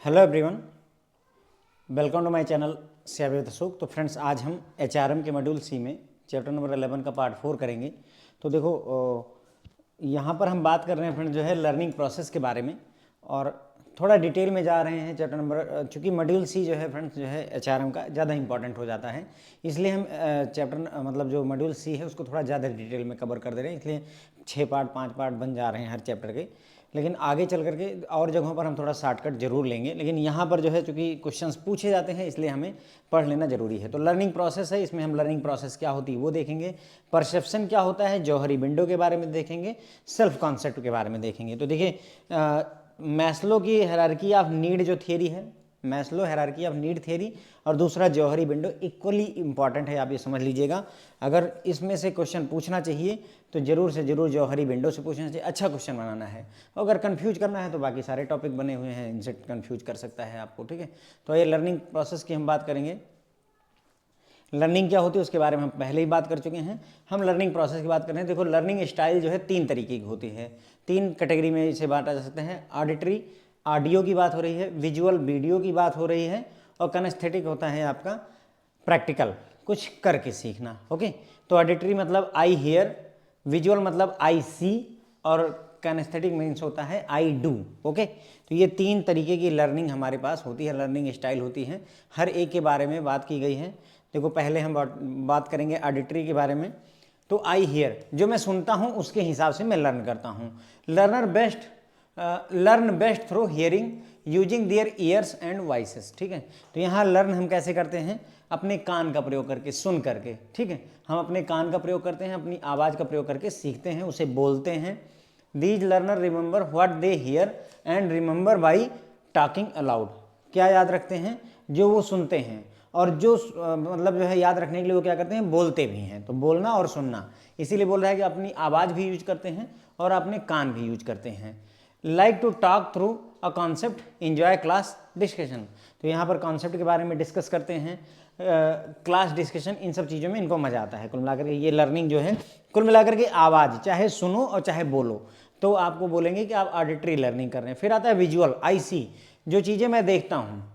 Hello everyone, welcome to my channel Shyavit Ashok. तो friends, आज हम एचआरएम के मॉड्यूल सी में चैप्टर नंबर 11 का पार्ट 4 करेंगे। तो देखो, यहाँ पर हम बात कर रहे हैं फ्रेंड्स जो है लर्निंग प्रोसेस के बारे में, और थोड़ा डिटेल में जा रहे हैं चैप्टर नंबर, चूँकि मॉड्यूल सी जो है फ्रेंड्स जो है एचआरएम का ज़्यादा इंपॉर्टेंट हो जाता है, इसलिए हम चैप्टर मतलब जो मॉड्यूल सी है उसको थोड़ा ज़्यादा डिटेल में कवर कर दे रहे हैं। इसलिए 6 पार्ट 5 पार्ट बन जा रहे हैं हर चैप्टर के। लेकिन आगे चल करके और जगहों पर हम थोड़ा शॉर्टकट जरूर लेंगे, लेकिन यहाँ पर जो है चूँकि क्वेश्चंस पूछे जाते हैं इसलिए हमें पढ़ लेना जरूरी है। तो लर्निंग प्रोसेस है, इसमें हम लर्निंग प्रोसेस क्या होती है वो देखेंगे, परसेप्शन क्या होता है, जौहरी विंडो के बारे में देखेंगे, सेल्फ कॉन्सेप्ट के बारे में देखेंगे। तो देखिए, मैस्लो की हायरार्की ऑफ नीड जो थियरी है, Maslow hierarchy of need theory, और दूसरा जौहरी विंडो इक्वली इंपॉर्टेंट है, आप ये समझ लीजिएगा। अगर इसमें से क्वेश्चन पूछना चाहिए तो जरूर से जरूर जौहरी विंडो से पूछना चाहिए, अच्छा क्वेश्चन बनाना है। अगर कंफ्यूज करना है तो बाकी सारे टॉपिक बने हुए हैं, इनसे कंफ्यूज कर सकता है आपको, ठीक है। तो ये लर्निंग प्रोसेस की हम बात करेंगे। लर्निंग क्या होती है उसके बारे में हम पहले ही बात कर चुके हैं। हम लर्निंग प्रोसेस की बात कर रहे हैं। देखो, लर्निंग स्टाइल जो है 3 तरीके की होती है, 3 कैटेगरी में इसे बांटा जा सकते हैं। ऑडिटरी, ऑडियो की बात हो रही है, विजुअल वीडियो की बात हो रही है, और कनेस्थेटिक होता है आपका प्रैक्टिकल, कुछ करके सीखना। ओके, तो ऑडिटरी मतलब आई हियर, विजुअल मतलब आई सी, और कनेस्थेटिक मीन्स होता है आई डू। ओके, तो ये 3 तरीके की लर्निंग हमारे पास होती है, लर्निंग स्टाइल होती है। हर एक के बारे में बात की गई है। देखो, पहले हम बात करेंगे ऑडिटरी के बारे में। तो आई हियर, जो मैं सुनता हूँ उसके हिसाब से मैं लर्न करता हूँ। Learn best through hearing using their years and voices. ठीक है, तो यहाँ लर्न हम कैसे करते हैं, अपने कान का प्रयोग करके, सुन करके। ठीक है, हम अपने कान का प्रयोग करते हैं, अपनी आवाज़ का प्रयोग करके सीखते हैं, उसे बोलते हैं। These learner remember what they hear and remember by talking allowed. क्या याद रखते हैं, जो वो सुनते हैं, और जो मतलब जो है याद रखने के लिए वो क्या करते हैं, बोलते भी हैं। तो बोलना और सुनना, इसीलिए बोल रहा है कि अपनी आवाज़ भी यूज करते हैं और अपने कान भी यूज करते हैं। Like to talk through a concept, enjoy class discussion. तो यहाँ पर कॉन्सेप्ट के बारे में डिस्कस करते हैं, क्लास डिस्कशन, इन सब चीज़ों में इनको मज़ा आता है। कुल मिलाकर के ये लर्निंग जो है, कुल मिलाकर के आवाज़ चाहे सुनो और चाहे बोलो, तो आपको बोलेंगे कि आप ऑडिटरी लर्निंग कर रहे हैं। फिर आता है विजुअल, आई सी, जो चीज़ें मैं देखता हूँ।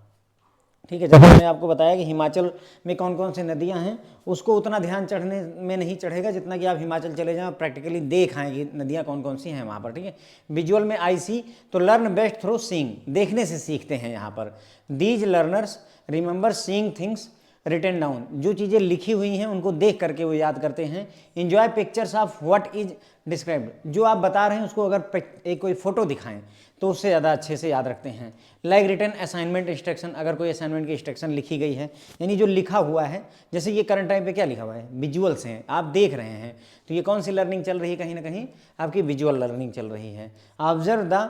ठीक है, जब मैंने आपको बताया कि हिमाचल में कौन कौन सी नदियां हैं, उसको उतना ध्यान चढ़ने में नहीं चढ़ेगा जितना कि आप हिमाचल चले जाएं और प्रैक्टिकली देख आएँ कि नदियां कौन कौन सी हैं वहाँ पर। ठीक है, विजुअल में आई सी, तो लर्न बेस्ट थ्रू सीइंग, देखने से सीखते हैं यहाँ पर। These learners remember seeing things written down, जो चीज़ें लिखी हुई हैं उनको देख करके वो याद करते हैं। Enjoy pictures of what is described, जो आप बता रहे हैं उसको अगर एक कोई फोटो दिखाएं तो उससे ज़्यादा अच्छे से याद रखते हैं। लाइक रिटन असाइनमेंट इंस्ट्रक्शन, अगर कोई असाइनमेंट की इंस्ट्रक्शन लिखी गई है, यानी जो लिखा हुआ है, जैसे ये करंट टाइम पे क्या लिखा हुआ है, विजुअल्स हैं, आप देख रहे हैं, तो ये कौन सी लर्निंग चल रही है, कहीं ना कहीं आपकी विजुअल लर्निंग चल रही है। Observe the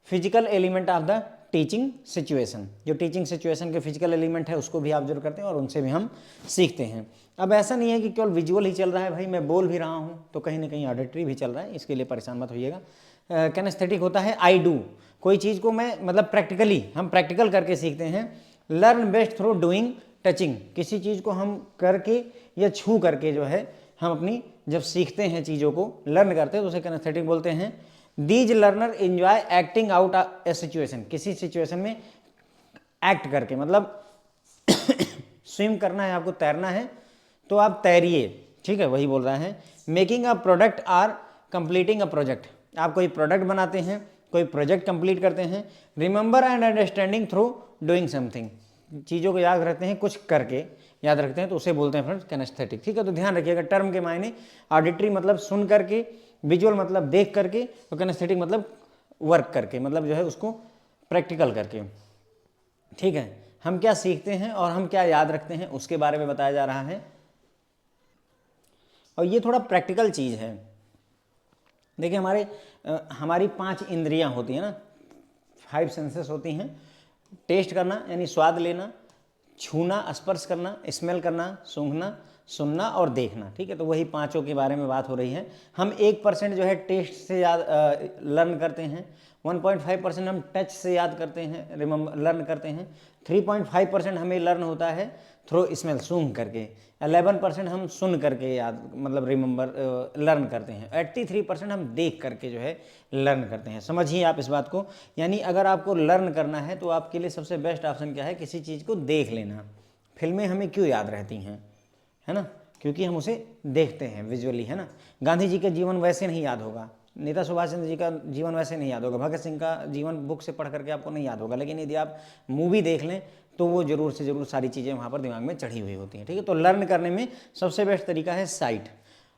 physical element of the teaching situation, जो टीचिंग सिचुएशन के फिजिकल एलिमेंट है उसको भी ऑब्जर्व करते हैं और उनसे भी हम सीखते हैं। अब ऐसा नहीं है कि केवल विजुअल ही चल रहा है, भाई मैं बोल भी रहा हूँ तो कहीं ना कहीं ऑडिटरी भी चल रहा है, इसके लिए परेशान मत होइएगा। कैनेस्थेटिक होता है आई डू, कोई चीज़ को मैं मतलब प्रैक्टिकली, हम प्रैक्टिकल करके सीखते हैं। Learn best through doing touching, किसी चीज़ को हम करके या छू करके जो है हम अपनी जब सीखते हैं चीज़ों को लर्न करते हैं तो उसे कैनेस्थेटिक बोलते हैं। These learner enjoy acting out A situation, किसी सिचुएशन में एक्ट करके, मतलब स्विम करना है आपको, तैरना है तो आप तैरिए। ठीक है, वही बोल रहा है। Making a product or completing a project, आप कोई प्रोडक्ट बनाते हैं, कोई प्रोजेक्ट कंप्लीट करते हैं। Remember and understanding through doing something, चीज़ों को याद रखते हैं कुछ करके याद रखते हैं, तो उसे बोलते हैं फ्रेंड्स कैनेस्थेटिक। ठीक है, तो ध्यान रखिएगा टर्म के मायने, ऑडिटरी मतलब सुन करके, विजुअल मतलब देख करके, और कैनेस्थेटिक मतलब वर्क करके, मतलब जो है उसको प्रैक्टिकल करके। ठीक है, हम क्या सीखते हैं और हम क्या याद रखते हैं उसके बारे में बताया जा रहा है, और ये थोड़ा प्रैक्टिकल चीज़ है। देखिए, हमारी 5 इंद्रियां होती हैं ना, 5 सेंसेस होती हैं। टेस्ट करना यानी स्वाद लेना, छूना स्पर्श करना, स्मेल करना सूंघना, सुनना और देखना, ठीक है। तो वही पांचों के बारे में बात हो रही है। हम 1% जो है टेस्ट से याद लर्न करते हैं, 1.5% हम टच से याद करते हैं, लर्न करते हैं, 3.5% हमें लर्न होता है थ्रू स्मेल, सूंघ करके, 11% हम सुन करके याद मतलब रिमेंबर लर्न करते हैं, 83% हम देख करके जो है लर्न करते हैं। समझिए आप इस बात को, यानी अगर आपको लर्न करना है तो आपके लिए सबसे बेस्ट ऑप्शन क्या है, किसी चीज़ को देख लेना। फिल्में हमें क्यों याद रहती हैं, है ना, क्योंकि हम उसे देखते हैं विजुअली, है ना। गांधी जी का जीवन वैसे नहीं याद होगा, नेता सुभाष चंद्र जी का जीवन वैसे नहीं याद होगा, भगत सिंह का जीवन बुक से पढ़ करके आपको नहीं याद होगा, लेकिन यदि आप मूवी देख लें तो वो जरूर से जरूर सारी चीज़ें वहाँ पर दिमाग में चढ़ी हुई होती हैं, ठीक है। तो लर्न करने में सबसे बेस्ट तरीका है साइट।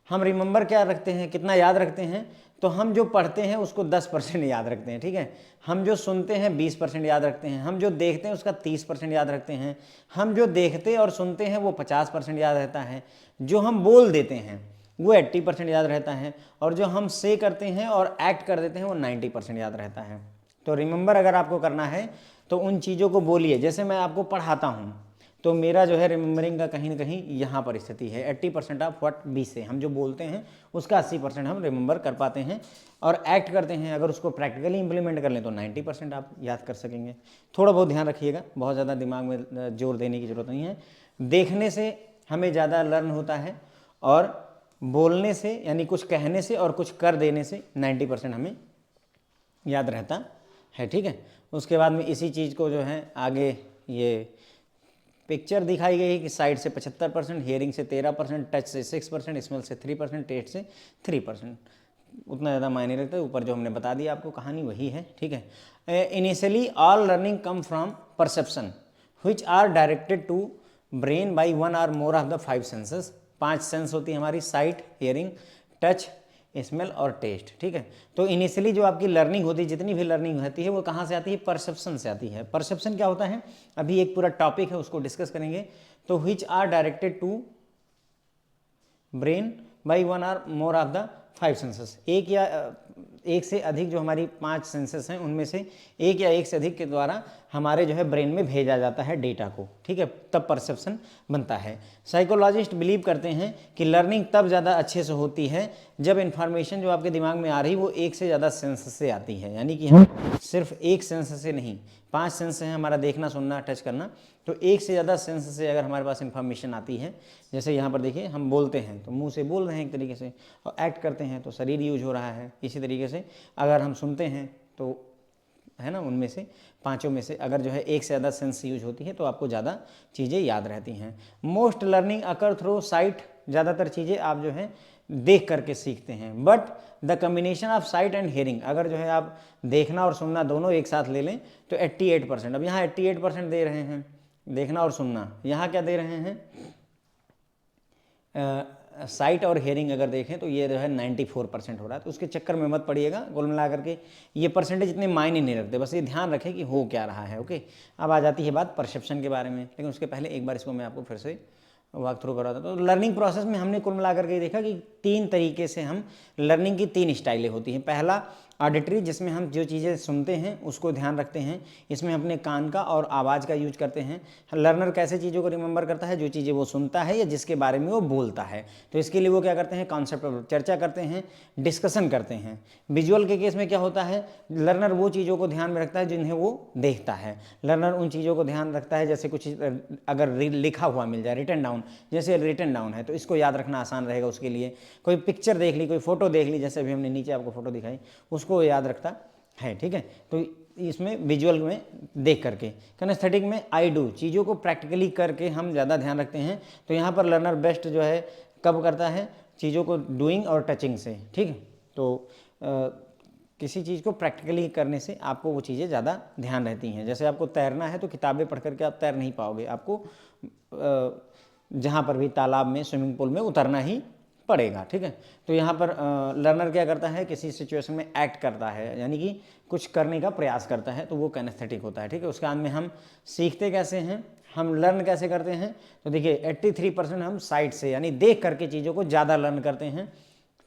हम रिमेंबर क्या रखते हैं, कितना याद रखते हैं, तो हम जो पढ़ते हैं उसको 10% याद रखते हैं, ठीक है। हम जो सुनते हैं 20% याद रखते हैं, हम जो देखते हैं उसका 30% याद रखते हैं, हम जो देखते और सुनते हैं वो 50% याद रहता है, जो हम बोल देते हैं वो 80% याद रहता है, और जो हम से करते हैं और एक्ट कर देते हैं वो 90% याद रहता है। तो रिमेंबर अगर आपको करना है तो उन चीज़ों को बोलिए। जैसे मैं आपको पढ़ाता हूँ तो मेरा जो है रिमेंबरिंग का कहीं ना कहीं यहाँ पर स्थिति है, 80% ऑफ व्हाट बी से, हम जो बोलते हैं उसका 80% हम रिमेंबर कर पाते हैं और एक्ट करते हैं। अगर उसको प्रैक्टिकली इंप्लीमेंट कर लें तो 90% आप याद कर सकेंगे। थोड़ा बहुत ध्यान रखिएगा, बहुत ज़्यादा दिमाग में जोर देने की ज़रूरत नहीं है। देखने से हमें ज़्यादा लर्न होता है, और बोलने से यानी कुछ कहने से और कुछ कर देने से 90% हमें याद रहता है, ठीक है। उसके बाद में इसी चीज़ को जो है आगे ये पिक्चर दिखाई गई है कि साइड से 75%, हियरिंग से 13%, टच से 6%, स्मेल से 3%, टेस्ट से 3%, उतना ज़्यादा मायने रखता है। ऊपर जो हमने बता दिया आपको कहानी वही है, ठीक है। Initially all learning come from perception which are directed to brain by one or more of the 5 senses. 5 sense होती है हमारी, साइट, हियरिंग, टच, स्मेल और टेस्ट, ठीक है। तो इनिशियली जो आपकी लर्निंग होती है, जितनी भी लर्निंग होती है वो कहाँ से आती है, परसेप्शन से आती है। परसेप्शन क्या होता है, अभी एक पूरा टॉपिक है उसको डिस्कस करेंगे। तो which are directed to brain by one or more of the 5 senses, एक या एक से अधिक जो हमारी 5 सेंसेस हैं उनमें से एक या एक से अधिक के द्वारा हमारे जो है ब्रेन में भेजा जाता है डेटा को, ठीक है, तब परसेप्शन बनता है। साइकोलॉजिस्ट बिलीव करते हैं कि लर्निंग तब ज़्यादा अच्छे से होती है जब इन्फॉर्मेशन जो आपके दिमाग में आ रही वो एक से ज़्यादा सेंस से आती है, यानी कि हम सिर्फ एक सेंस से नहीं, 5 सेंस है हमारा, देखना, सुनना, टच करना, तो एक से ज़्यादा सेंस से अगर हमारे पास इन्फॉर्मेशन आती है, जैसे यहाँ पर देखिए हम बोलते हैं तो मुंह से बोल रहे हैं एक तरीके से, और एक्ट करते हैं तो शरीर यूज हो रहा है। इसी तरीके से अगर हम सुनते हैं तो, है ना, उनमें से पांचों में से अगर जो है एक से ज़्यादा सेंस यूज होती है तो आपको ज़्यादा चीज़ें याद रहती हैं। मोस्ट लर्निंग अकर थ्रू साइट, ज़्यादातर चीज़ें आप जो है देख करके सीखते हैं। But the combination of site and hearing, अगर जो है आप देखना और सुनना दोनों एक साथ ले लें तो 88%, अब यहाँ 88% दे रहे हैं देखना और सुनना, यहाँ क्या दे रहे हैं, साइट और हेयरिंग अगर देखें तो ये जो है 94% हो रहा है। तो उसके चक्कर में मत पड़िएगा, कुल मिला करके ये परसेंटेज इतने मायने नहीं रखते, बस ये ध्यान रखें कि हो क्या रहा है, ओके। अब आ जाती है बात परसेप्शन के बारे में, लेकिन उसके पहले एक बार इसको मैं आपको फिर से वॉक थ्रू करा था। तो लर्निंग प्रोसेस में हमने कुल मिलाकर के देखा कि 3 तरीके से हम लर्निंग की 3 स्टाइलें होती हैं। पहला ऑडिटरी, जिसमें हम जो चीज़ें सुनते हैं उसको ध्यान रखते हैं, इसमें अपने कान का और आवाज़ का यूज करते हैं। लर्नर कैसे चीज़ों को रिमेंबर करता है, जो चीज़ें वो सुनता है या जिसके बारे में वो बोलता है, तो इसके लिए वो क्या करते हैं, कॉन्सेप्ट पर चर्चा करते हैं, डिस्कशन करते हैं। विजुअल के केस में क्या होता है, लर्नर वो चीज़ों को ध्यान में रखता है जिन्हें वो देखता है। लर्नर उन चीज़ों को ध्यान रखता है जैसे कुछ अगर लिखा हुआ मिल जाए, रिटन डाउन, जैसे रिटन डाउन है तो इसको याद रखना आसान रहेगा उसके लिए। कोई पिक्चर देख ली, कोई फोटो देख ली, जैसे अभी हमने नीचे आपको फोटो दिखाई, उसको याद रखता है, ठीक है। तो इसमें विजुअल में देख करके, किनेस्थेटिक में आई डू, चीज़ों को प्रैक्टिकली करके हम ज़्यादा ध्यान रखते हैं। तो यहाँ पर लर्नर बेस्ट जो है कब करता है, चीज़ों को डूइंग और टचिंग से, ठीक है। तो किसी चीज़ को प्रैक्टिकली करने से आपको वो चीज़ें ज़्यादा ध्यान रहती हैं। जैसे आपको तैरना है तो किताबें पढ़ करके आप तैर नहीं पाओगे, आपको जहाँ पर भी तालाब में, स्विमिंग पूल में उतरना ही पड़ेगा, ठीक है। तो यहाँ पर लर्नर क्या करता है, किसी सिचुएशन में एक्ट करता है, यानी कि कुछ करने का प्रयास करता है, तो वो किनेस्थेटिक होता है, ठीक है। उसके बाद में हम सीखते कैसे हैं, हम लर्न कैसे करते हैं, तो देखिए 83% हम साइट से यानी देख करके चीज़ों को ज़्यादा लर्न करते हैं,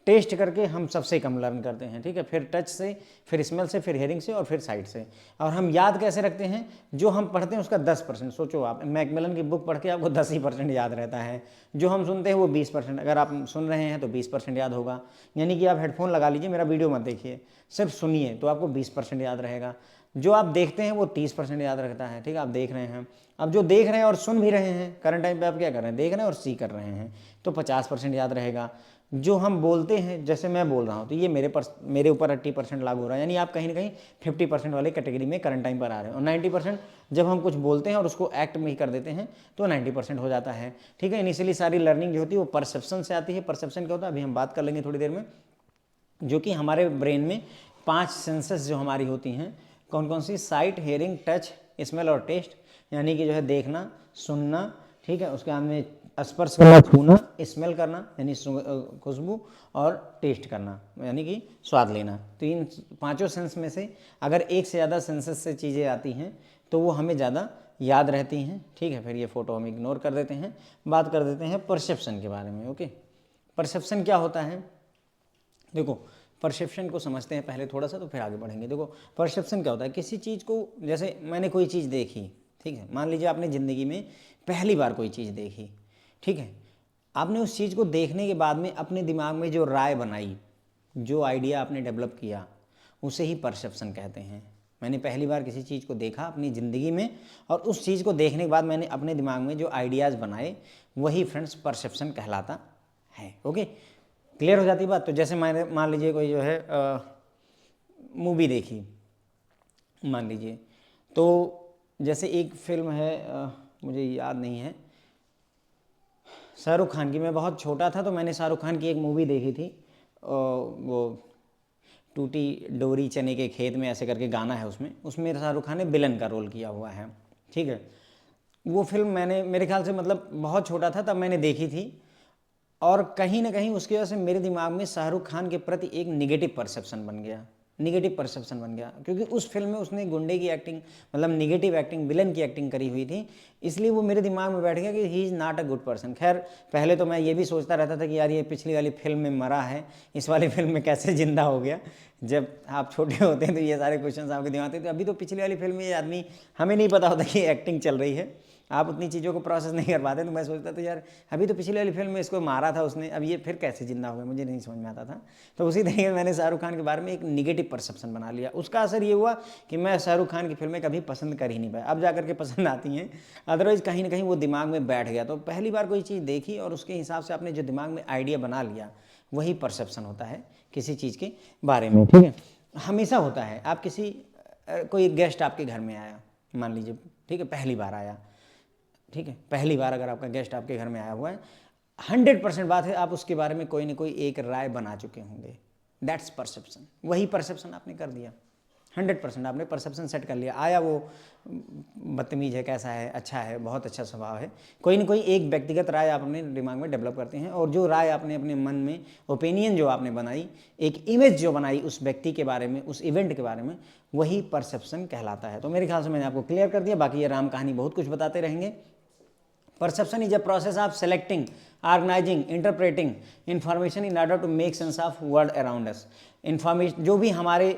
टेस्ट करके हम सबसे कम लर्न करते हैं, ठीक है, फिर टच से, फिर स्मेल से, फिर हेयरिंग से और फिर साइट से। और हम याद कैसे रखते हैं, जो हम पढ़ते हैं उसका 10%। सोचो आप, मैकमिलन की बुक पढ़ के आपको 10% याद रहता है, जो हम सुनते हैं वो 20%। अगर आप सुन रहे हैं तो 20% याद होगा, यानी कि आप हेडफोन लगा लीजिए, मेरा वीडियो मत देखिए, सिर्फ सुनिए तो आपको 20% याद रहेगा। जो आप देखते हैं वो 30% याद रखता है, ठीक है, आप देख रहे हैं। अब जो देख रहे हैं और सुन भी रहे हैं, करंट टाइम पे आप क्या कर रहे हैं, देख रहे हैं और सी कर रहे हैं, तो 50% याद रहेगा। जो हम बोलते हैं, जैसे मैं बोल रहा हूँ, तो ये मेरे ऊपर 80% लागू हो रहा है, यानी आप कहीं ना कहीं 50% वाले कैटेगरी में करंट टाइम पर आ रहे हैं। और 90% जब हम कुछ बोलते हैं और उसको एक्ट में ही कर देते हैं तो 90% हो जाता है, ठीक है। इनिशियली सारी लर्निंग जो होती है वो परसेप्शन से आती है। परसेप्शन क्या होता है अभी हम बात कर लेंगे थोड़ी देर में, जो कि हमारे ब्रेन में 5 सेंसेस जो हमारी होती हैं, कौन कौन सी, साइट, हेयरिंग, टच, स्मेल और टेस्ट, यानी कि जो है देखना, सुनना, ठीक है, उसके बाद में स्पर्श करना, छूना, स्मेल करना यानी खुशबू, और टेस्ट करना यानी कि स्वाद लेना। तो इन 5 सेंस में से अगर एक से ज़्यादा सेंसेस से चीज़ें आती हैं तो वो हमें ज़्यादा याद रहती हैं, ठीक है। फिर ये फोटो हम इग्नोर कर देते हैं, बात कर देते हैं परसेप्शन के बारे में। ओके, परसेप्शन क्या होता है, देखो परसेप्शन को समझते हैं पहले थोड़ा सा, तो फिर आगे बढ़ेंगे। देखो परसेप्शन क्या होता है, किसी चीज़ को, जैसे मैंने कोई चीज़ देखी, ठीक है, मान लीजिए आपने ज़िंदगी में पहली बार कोई चीज़ देखी, ठीक है, आपने उस चीज़ को देखने के बाद में अपने दिमाग में जो राय बनाई, जो आइडिया आपने डेवलप किया, उसे ही परसेप्शन कहते हैं। मैंने पहली बार किसी चीज़ को देखा अपनी ज़िंदगी में, और उस चीज़ को देखने के बाद मैंने अपने दिमाग में जो आइडियाज़ बनाए, वही फ्रेंड्स परसेप्शन कहलाता है। ओके, क्लियर हो जाती बात। तो जैसे मैंने मान लीजिए कोई जो है मूवी देखी, मान लीजिए, तो जैसे एक फिल्म है, मुझे याद नहीं है, शाहरुख खान की, मैं बहुत छोटा था तो मैंने शाहरुख खान की एक मूवी देखी थी, वो टूटी डोरी चने के खेत में ऐसे करके गाना है उसमें, उसमें शाहरुख खान ने विलन का रोल किया हुआ है, ठीक है। वो फिल्म मैंने, मेरे ख्याल से मतलब बहुत छोटा था तब मैंने देखी थी, और कहीं ना कहीं उसकी वजह से मेरे दिमाग में शाहरुख खान के प्रति एक निगेटिव परसेप्शन बन गया, निगेटिव परसेप्शन बन गया, क्योंकि उस फिल्म में उसने गुंडे की एक्टिंग, मतलब निगेटिव एक्टिंग, विलन की एक्टिंग करी हुई थी, इसलिए वो मेरे दिमाग में बैठ गया कि he is not a good person. खैर पहले तो मैं ये भी सोचता रहता था कि यार ये पिछली वाली फिल्म में मरा है, इस वाली फिल्म में कैसे जिंदा हो गया। जब आप छोटे होते हैं तो ये सारे क्वेश्चन आपके दिमाग आते हैं। तो अभी तो पिछली वाली फिल्म में ये आदमी, हमें नहीं पता होता कि एक्टिंग चल रही है, आप उतनी चीज़ों को प्रोसेस नहीं कर पाते। तो मैं सोचता था यार अभी तो पिछली वाली फिल्म में इसको मारा था उसने, अब ये फिर कैसे जिंदा हो गया, मुझे नहीं समझ में आता था। तो उसी तरीके मैंने शाहरुख खान के बारे में एक निगेटिव परसेप्शन बना लिया। उसका असर ये हुआ कि मैं शाहरुख खान की फिल्में कभी पसंद कर ही नहीं पाया, अब जाकर के पसंद आती हैं, अदरवाइज़ कहीं ना कहीं वो दिमाग में बैठ गया। तो पहली बार कोई चीज़ देखी और उसके हिसाब से आपने जो दिमाग में आइडिया बना लिया, वही परसेप्शन होता है किसी चीज़ के बारे में, ठीक है। हमेशा होता है, आप किसी कोई गेस्ट आपके घर में आया, मान लीजिए, ठीक है, पहली बार आया, ठीक है, पहली बार अगर आपका गेस्ट आपके घर में आया हुआ है, 100% बात है आप उसके बारे में कोई ना कोई एक राय बना चुके होंगे, दैट्स परसेप्शन। वही परसेप्शन आपने कर दिया, 100% आपने परसेप्शन सेट कर लिया। आया वो बदतमीज़ है, कैसा है, अच्छा है, बहुत अच्छा स्वभाव है, कोई ना कोई एक व्यक्तिगत राय आप अपने दिमाग में डेवलप करते हैं, और जो राय आपने अपने मन में, ओपिनियन जो आपने बनाई, एक इमेज जो बनाई उस व्यक्ति के बारे में, उस इवेंट के बारे में, वही परसेप्शन कहलाता है। तो मेरे ख्याल से मैंने आपको क्लियर कर दिया, बाकी ये राम कहानी बहुत कुछ बताते रहेंगे। Perception is a process of selecting, organizing, interpreting information in order to make sense of world around us. Information जो भी हमारे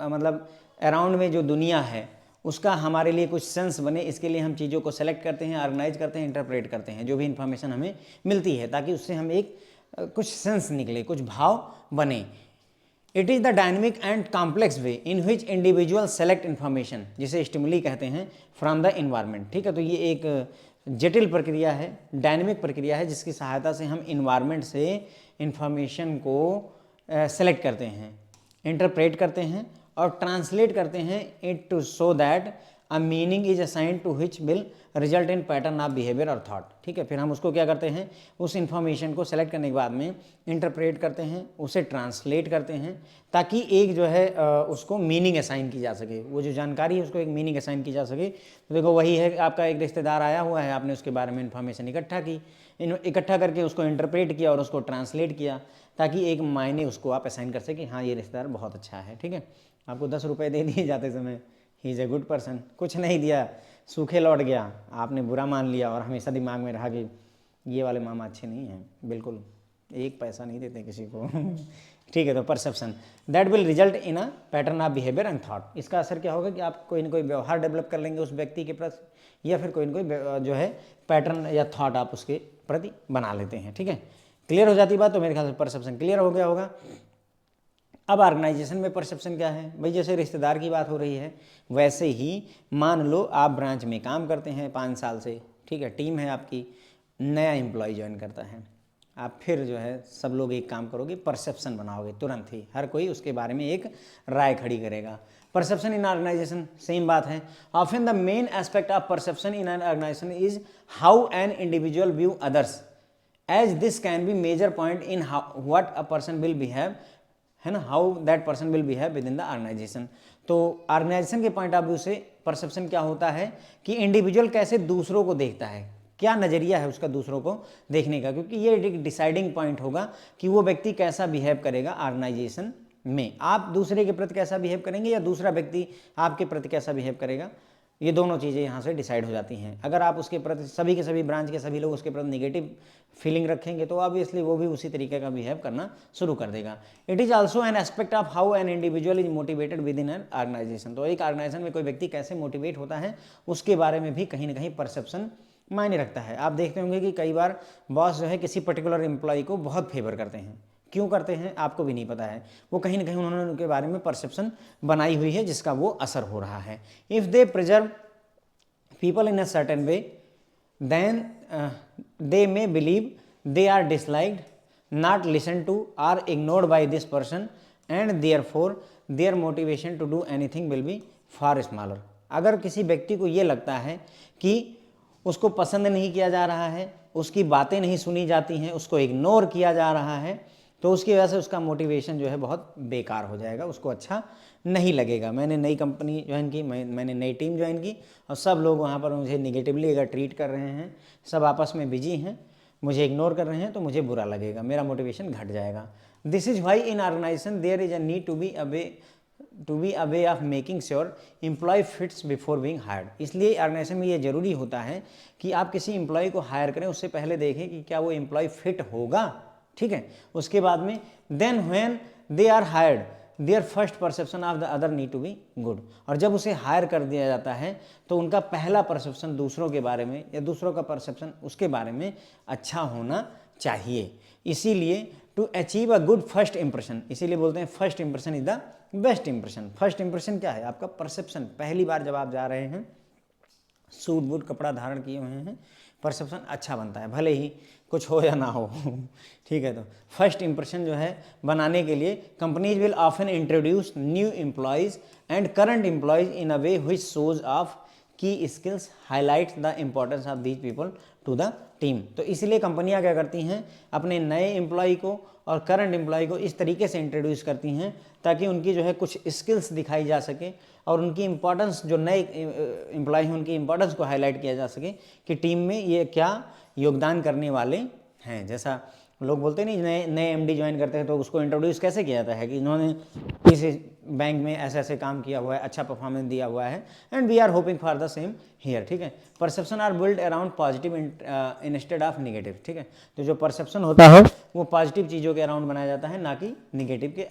मतलब अराउंड में जो दुनिया है उसका हमारे लिए कुछ सेंस बने, इसके लिए हम चीज़ों को सेलेक्ट करते हैं, ऑर्गेनाइज करते हैं, इंटरप्रेट करते हैं, जो भी इन्फॉर्मेशन हमें मिलती है, ताकि उससे हम एक कुछ सेंस निकले, कुछ भाव बने। It is the dynamic and complex way in which individual select information, जिसे स्टिमुली कहते हैं, फ्रॉम द इन्वायरमेंट, ठीक है। तो ये एक जटिल प्रक्रिया है, डायनेमिक प्रक्रिया है, जिसकी सहायता से हम इन्वायरमेंट से इंफॉर्मेशन को सेलेक्ट करते हैं, इंटरप्रेट करते हैं और ट्रांसलेट करते हैं it to so that a meaning is assigned to which will result in pattern of behaviour और थॉट, ठीक है। फिर हम उसको क्या करते हैं, उस इन्फॉर्मेशन को सेलेक्ट करने के बाद में इंटरप्रेट करते हैं, उसे ट्रांसलेट करते हैं, ताकि एक जो है उसको मीनिंग असाइन की जा सके, वो जो जानकारी है उसको एक मीनिंग असाइन की जा सके। तो देखो वही है, आपका एक रिश्तेदार आया हुआ है, आपने उसके बारे में इन्फॉर्मेशन इकट्ठा की, इकट्ठा करके उसको इंटरप्रेट किया और उसको ट्रांसलेट किया, ताकि एक मायने उसको आप असाइन कर सकें, हाँ ये रिश्तेदार बहुत अच्छा है, ठीक है। आपको 10 रुपये दे दिए जाते समय, he is a good person, कुछ नहीं दिया, सूखे लौट गया, आपने बुरा मान लिया और हमेशा दिमाग में रहा कि ये वाले मामा अच्छे नहीं हैं, बिल्कुल एक पैसा नहीं देते किसी को ठीक है। तो perception that will result in a pattern of behaviour and thought, इसका असर क्या होगा कि आप कोई ना कोई व्यवहार डेवलप कर लेंगे उस व्यक्ति के प्रति, या फिर कोई ना कोई जो है पैटर्न या थॉट आप उसके प्रति बना लेते हैं। ठीक है, क्लियर हो जाती बात। तो मेरे ख्याल से परसेप्शन क्लियर हो गया होगा। अब ऑर्गेनाइजेशन में परसेप्शन क्या है भाई, जैसे रिश्तेदार की बात हो रही है, वैसे ही मान लो आप ब्रांच में काम करते हैं 5 साल से, ठीक है, टीम है आपकी, नया एम्प्लॉय ज्वाइन करता है, आप फिर जो है सब लोग एक काम करोगे, परसेप्शन बनाओगे तुरंत ही, हर कोई उसके बारे में एक राय खड़ी करेगा। परसेप्शन इन ऑर्गेनाइजेशन सेम बात है। Often the main aspect of perception in an organisation is how an individual view others, as this can be major point in what a person will behave, है ना, how that person will behave within the organisation. तो organisation के point of view से perception क्या होता है कि individual कैसे दूसरों को देखता है, क्या नज़रिया है उसका दूसरों को देखने का, क्योंकि ये एक डिसाइडिंग पॉइंट होगा कि वो व्यक्ति कैसा बिहेव करेगा ऑर्गेनाइजेशन में। आप दूसरे के प्रति कैसा बिहेव करेंगे या दूसरा व्यक्ति आपके प्रति कैसा बिहेव करेगा, ये दोनों चीज़ें यहाँ से डिसाइड हो जाती हैं। अगर आप उसके प्रति सभी के सभी ब्रांच के सभी लोग उसके प्रति नेगेटिव फीलिंग रखेंगे तो ऑब्वियसली वो भी उसी तरीके का बिहेव करना शुरू कर देगा। It is also an aspect of how an individual is motivated within an organisation. तो एक ऑर्गेनाइजेशन में कोई व्यक्ति कैसे मोटिवेट होता है उसके बारे में भी कहीं ना कहीं परसेप्शन मायने रखता है। आप देखते होंगे कि कई बार बॉस जो है किसी पर्टिकुलर एम्प्लॉय को बहुत फेवर करते हैं, क्यों करते हैं आपको भी नहीं पता है, वो कहीं ना कहीं उन्होंने उनके बारे में परसेप्शन बनाई हुई है जिसका वो असर हो रहा है। If they preserve people in a certain way, then they may believe they are disliked, not listened to or ignored by this person, and therefore their motivation to do anything will be far smaller। अगर किसी व्यक्ति को ये लगता है कि उसको पसंद नहीं किया जा रहा है, उसकी बातें नहीं सुनी जाती हैं, उसको इग्नोर किया जा रहा है, तो उसकी वजह से उसका मोटिवेशन जो है बहुत बेकार हो जाएगा, उसको अच्छा नहीं लगेगा। मैंने नई कंपनी ज्वाइन की, मैंने नई टीम ज्वाइन की और सब लोग वहाँ पर मुझे निगेटिवली अगर ट्रीट कर रहे हैं, सब आपस में बिजी हैं, मुझे इग्नोर कर रहे हैं, तो मुझे बुरा लगेगा, मेरा मोटिवेशन घट जाएगा। This is why in organisation there is a need to be a way of making sure employee fits before being hired. इसलिए ऑर्गेनाइजेशन में ये जरूरी होता है कि आप किसी एम्प्लॉय को हायर करें उससे पहले देखें कि क्या वो एम्प्लॉय फिट होगा, ठीक है। उसके बाद में then when they are hired their first perception of the other need to be good. और जब उसे हायर कर दिया जाता है तो उनका पहला परसेप्शन दूसरों के बारे में या दूसरों का परसेप्शन उसके बारे में अच्छा होना चाहिए। इसीलिए to achieve a good first impression, इसीलिए बोलते हैं first impression is the best impression. First impression क्या है, आपका परसेप्शन। पहली बार जब आप जा रहे हैं, सूट बूट कपड़ा धारण किए हुए हैं, परसेप्शन अच्छा बनता है, भले ही कुछ हो या ना हो ठीक है। तो फर्स्ट इंप्रेशन जो है बनाने के लिए companies will often introduce new employees and current employees in a way which shows of key skills, highlight the importance of these people to the team. तो इसलिए कंपनियां क्या करती हैं, अपने नए एम्प्लॉय को और करंट एम्प्लॉय को इस तरीके से इंट्रोड्यूस करती हैं ताकि उनकी जो है कुछ स्किल्स दिखाई जा सके और उनकी इंपॉर्टेंस, जो नए एम्प्लॉय हैं उनकी इंपॉर्टेंस को हाईलाइट किया जा सके कि टीम में ये क्या योगदान करने वाले हैं। जैसा लोग बोलते नहीं, नए एमडी ज्वाइन करते हैं तो उसको इंट्रोड्यूस कैसे किया जाता है कि इन्होंने किसी बैंक में ऐसे ऐसे काम किया हुआ है, अच्छा परफॉर्मेंस दिया हुआ है, and we are hoping for the same here, ठीक है। Perception are build around positive instead of negative, ठीक है। तो जो परसेप्शन होता है वो पॉजिटिव चीज़ों के अराउंड बनाया जाता है, ना कि निगेटिव के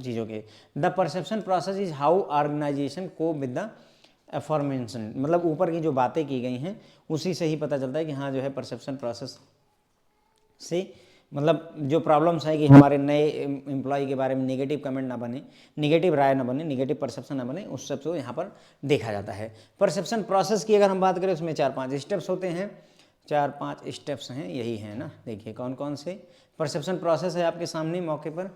चीज़ों के। The perception process is how organisation को विद द अफॉर्मेंशन, मतलब ऊपर की जो बातें की गई हैं उसी से ही पता चलता है कि हाँ जो है परसेप्शन प्रोसेस से, मतलब जो प्रॉब्लम्स है कि हमारे नए एम्प्लॉय के बारे में नेगेटिव कमेंट ना बने, नेगेटिव राय ना बने, नेगेटिव परसेप्शन ना बने, उस सब को यहाँ पर देखा जाता है। परसेप्शन प्रोसेस की अगर हम बात करें उसमें 4-5 स्टेप्स होते हैं, 4-5 स्टेप्स हैं, यही है ना। देखिए कौन कौन से परसेप्शन प्रोसेस है आपके सामने मौके पर,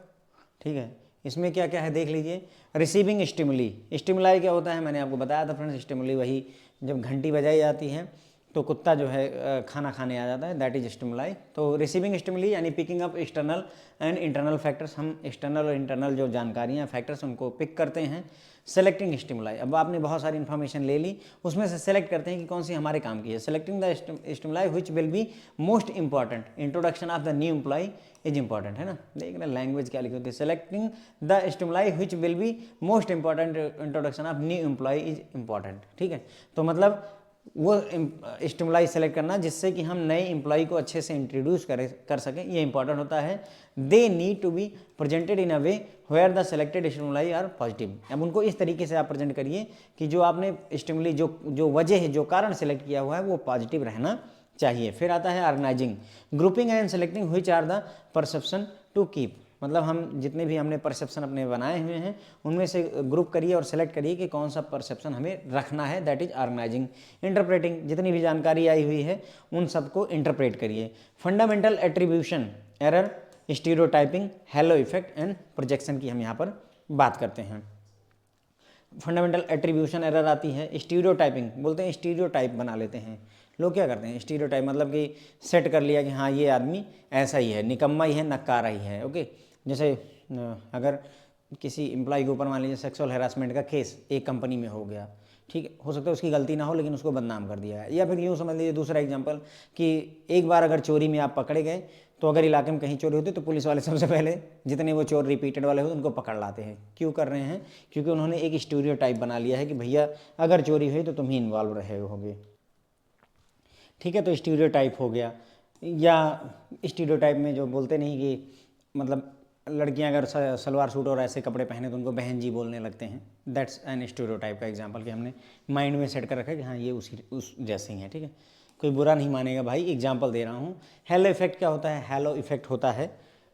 ठीक है। इसमें क्या क्या है देख लीजिए। रिसीविंग स्टिमुली, स्टिमुलाई क्या होता है मैंने आपको बताया था फ्रेंड्स। स्टिमुली वही जब घंटी बजाई जाती है तो कुत्ता जो है खाना खाने आ जाता है, दैट इज स्टिमुलाई। तो रिसीविंग स्टिमुली यानी picking up external and internal factors, हम एक्सटर्नल और इंटरनल जो जानकारियाँ फैक्टर्स उनको पिक करते हैं। सेलेक्टिंग स्टिमुलाई, अब आपने बहुत सारी इन्फॉर्मेशन ले ली, उसमें से सेलेक्ट करते हैं कि कौन सी हमारे काम की है। Selecting the stimuli which will be most important, introduction of the new employ is important, है ना। देख रहे लैंग्वेज क्या लिखी होती है। Selecting the stimuli which will be most important, introduction of new employ is important, ठीक है। तो मतलब वो स्टिमुलाई सेलेक्ट करना जिससे कि हम नए एम्प्लॉय को अच्छे से इंट्रोड्यूस कर सकें, ये इंपॉर्टेंट होता है। They need to be presented in a way where the selected stimuli are positive. अब उनको इस तरीके से आप प्रेजेंट करिए कि जो आपने स्टिमुली जो वजह है, जो कारण सेलेक्ट किया हुआ है वो पॉजिटिव रहना चाहिए। फिर आता है organising, grouping and selecting which are the perception to keep. मतलब हम जितने भी हमने परसेप्शन अपने बनाए हुए हैं उनमें से ग्रुप करिए और सेलेक्ट करिए कि कौन सा परसेप्शन हमें रखना है, दैट इज ऑर्गेनाइजिंग। इंटरप्रेटिंग, जितनी भी जानकारी आई हुई है उन सबको इंटरप्रेट करिए। Fundamental attribution, error, stereotyping, hello effect and projection की हम यहाँ पर बात करते हैं। फंडामेंटल एट्रीब्यूशन एरर आती है। स्टीरियोटाइपिंग बोलते हैं, स्टीरियोटाइप बना लेते हैं लोग। क्या करते हैं स्टीरियोटाइप, मतलब कि सेट कर लिया कि हाँ ये आदमी ऐसा ही है, निकम्मा ही है, नकारा ही है। ओके, जैसे अगर किसी एम्प्लॉय के ऊपर मान लीजिए सेक्सुअल हैरासमेंट का केस एक कंपनी में हो गया, ठीक है, हो सकता है उसकी गलती ना हो लेकिन उसको बदनाम कर दिया है। या फिर यूँ समझ लीजिए दूसरा एग्जांपल कि एक बार अगर चोरी में आप पकड़े गए तो अगर इलाके में कहीं चोरी होती तो पुलिस वाले सबसे पहले जितने वो चोर रिपीटेड वाले होते उनको पकड़ लाते हैं। क्यों कर रहे हैं? क्योंकि उन्होंने एक स्टीरियोटाइप बना लिया है कि भैया अगर चोरी हुई तो तुम ही इन्वॉल्व रहे होगे। ठीक है, तो स्टीरियोटाइप हो गया। या स्टीरियोटाइप में जो बोलते नहीं कि मतलब लड़कियां अगर सलवार सूट और ऐसे कपड़े पहने तो उनको बहन जी बोलने लगते हैं, दैट्स एन स्टीरियोटाइप का एग्जांपल कि हमने माइंड में सेट कर रखा है कि हाँ ये उस जैसे ही है। ठीक है, कोई बुरा नहीं मानेगा भाई, एग्जांपल दे रहा हूँ। हेलो इफेक्ट क्या होता है? हेलो इफेक्ट होता है,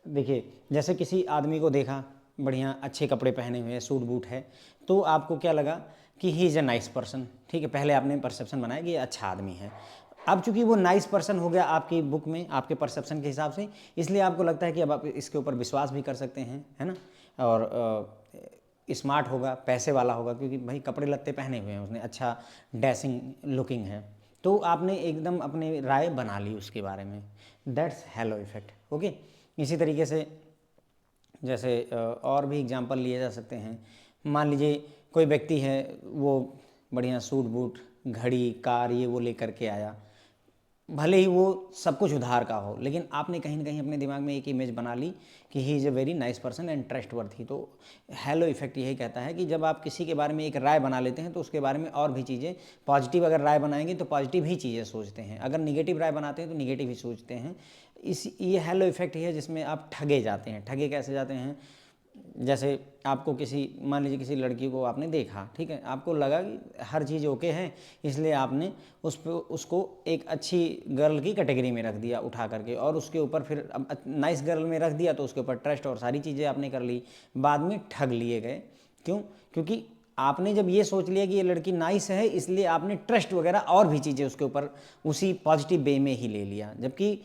देखिए जैसे किसी आदमी को देखा बढ़िया अच्छे कपड़े पहने हुए हैं, सूट बूट है, तो आपको क्या लगा कि he is a nice person. ठीक है, पहले आपने परसेप्शन बनाया कि ये अच्छा आदमी है। अब चूंकि वो नाइस पर्सन हो गया आपकी बुक में, आपके परसेप्शन के हिसाब से, इसलिए आपको लगता है कि अब आप इसके ऊपर विश्वास भी कर सकते हैं, है ना। और स्मार्ट होगा, पैसे वाला होगा, क्योंकि भाई कपड़े लत्ते पहने हुए हैं उसने, अच्छा डैशिंग लुकिंग है, तो आपने एकदम अपनी राय बना ली उसके बारे में। That's hello effect. ओके, इसी तरीके से जैसे और भी एग्जांपल लिए जा सकते हैं। मान लीजिए कोई व्यक्ति है, वो बढ़िया सूट बूट, घड़ी, कार, ये वो लेकर के आया, भले ही वो सब कुछ उधार का हो, लेकिन आपने कहीं ना कहीं अपने दिमाग में एक इमेज बना ली कि he is a very nice person and trustworthy. तो हेलो इफेक्ट यही कहता है कि जब आप किसी के बारे में एक राय बना लेते हैं तो उसके बारे में और भी चीज़ें, पॉजिटिव अगर राय बनाएंगे तो पॉजिटिव ही चीज़ें सोचते हैं, अगर निगेटिव राय बनाते हैं तो निगेटिव ही सोचते हैं। ये हेलो इफेक्ट ही है जिसमें आप ठगे जाते हैं। ठगे कैसे जाते हैं? जैसे आपको किसी, मान लीजिए किसी लड़की को आपने देखा, ठीक है, आपको लगा कि हर चीज़ ओके है, इसलिए आपने उसको एक अच्छी गर्ल की कैटेगरी में रख दिया उठा करके, और उसके ऊपर फिर अब नाइस गर्ल में रख दिया तो उसके ऊपर ट्रस्ट और सारी चीज़ें आपने कर ली, बाद में ठग लिए गए। क्यों? क्योंकि आपने जब ये सोच लिया कि ये लड़की नाइस है, इसलिए आपने ट्रस्ट वगैरह और भी चीज़ें उसके ऊपर उसी पॉजिटिव वे में ही ले लिया। जबकि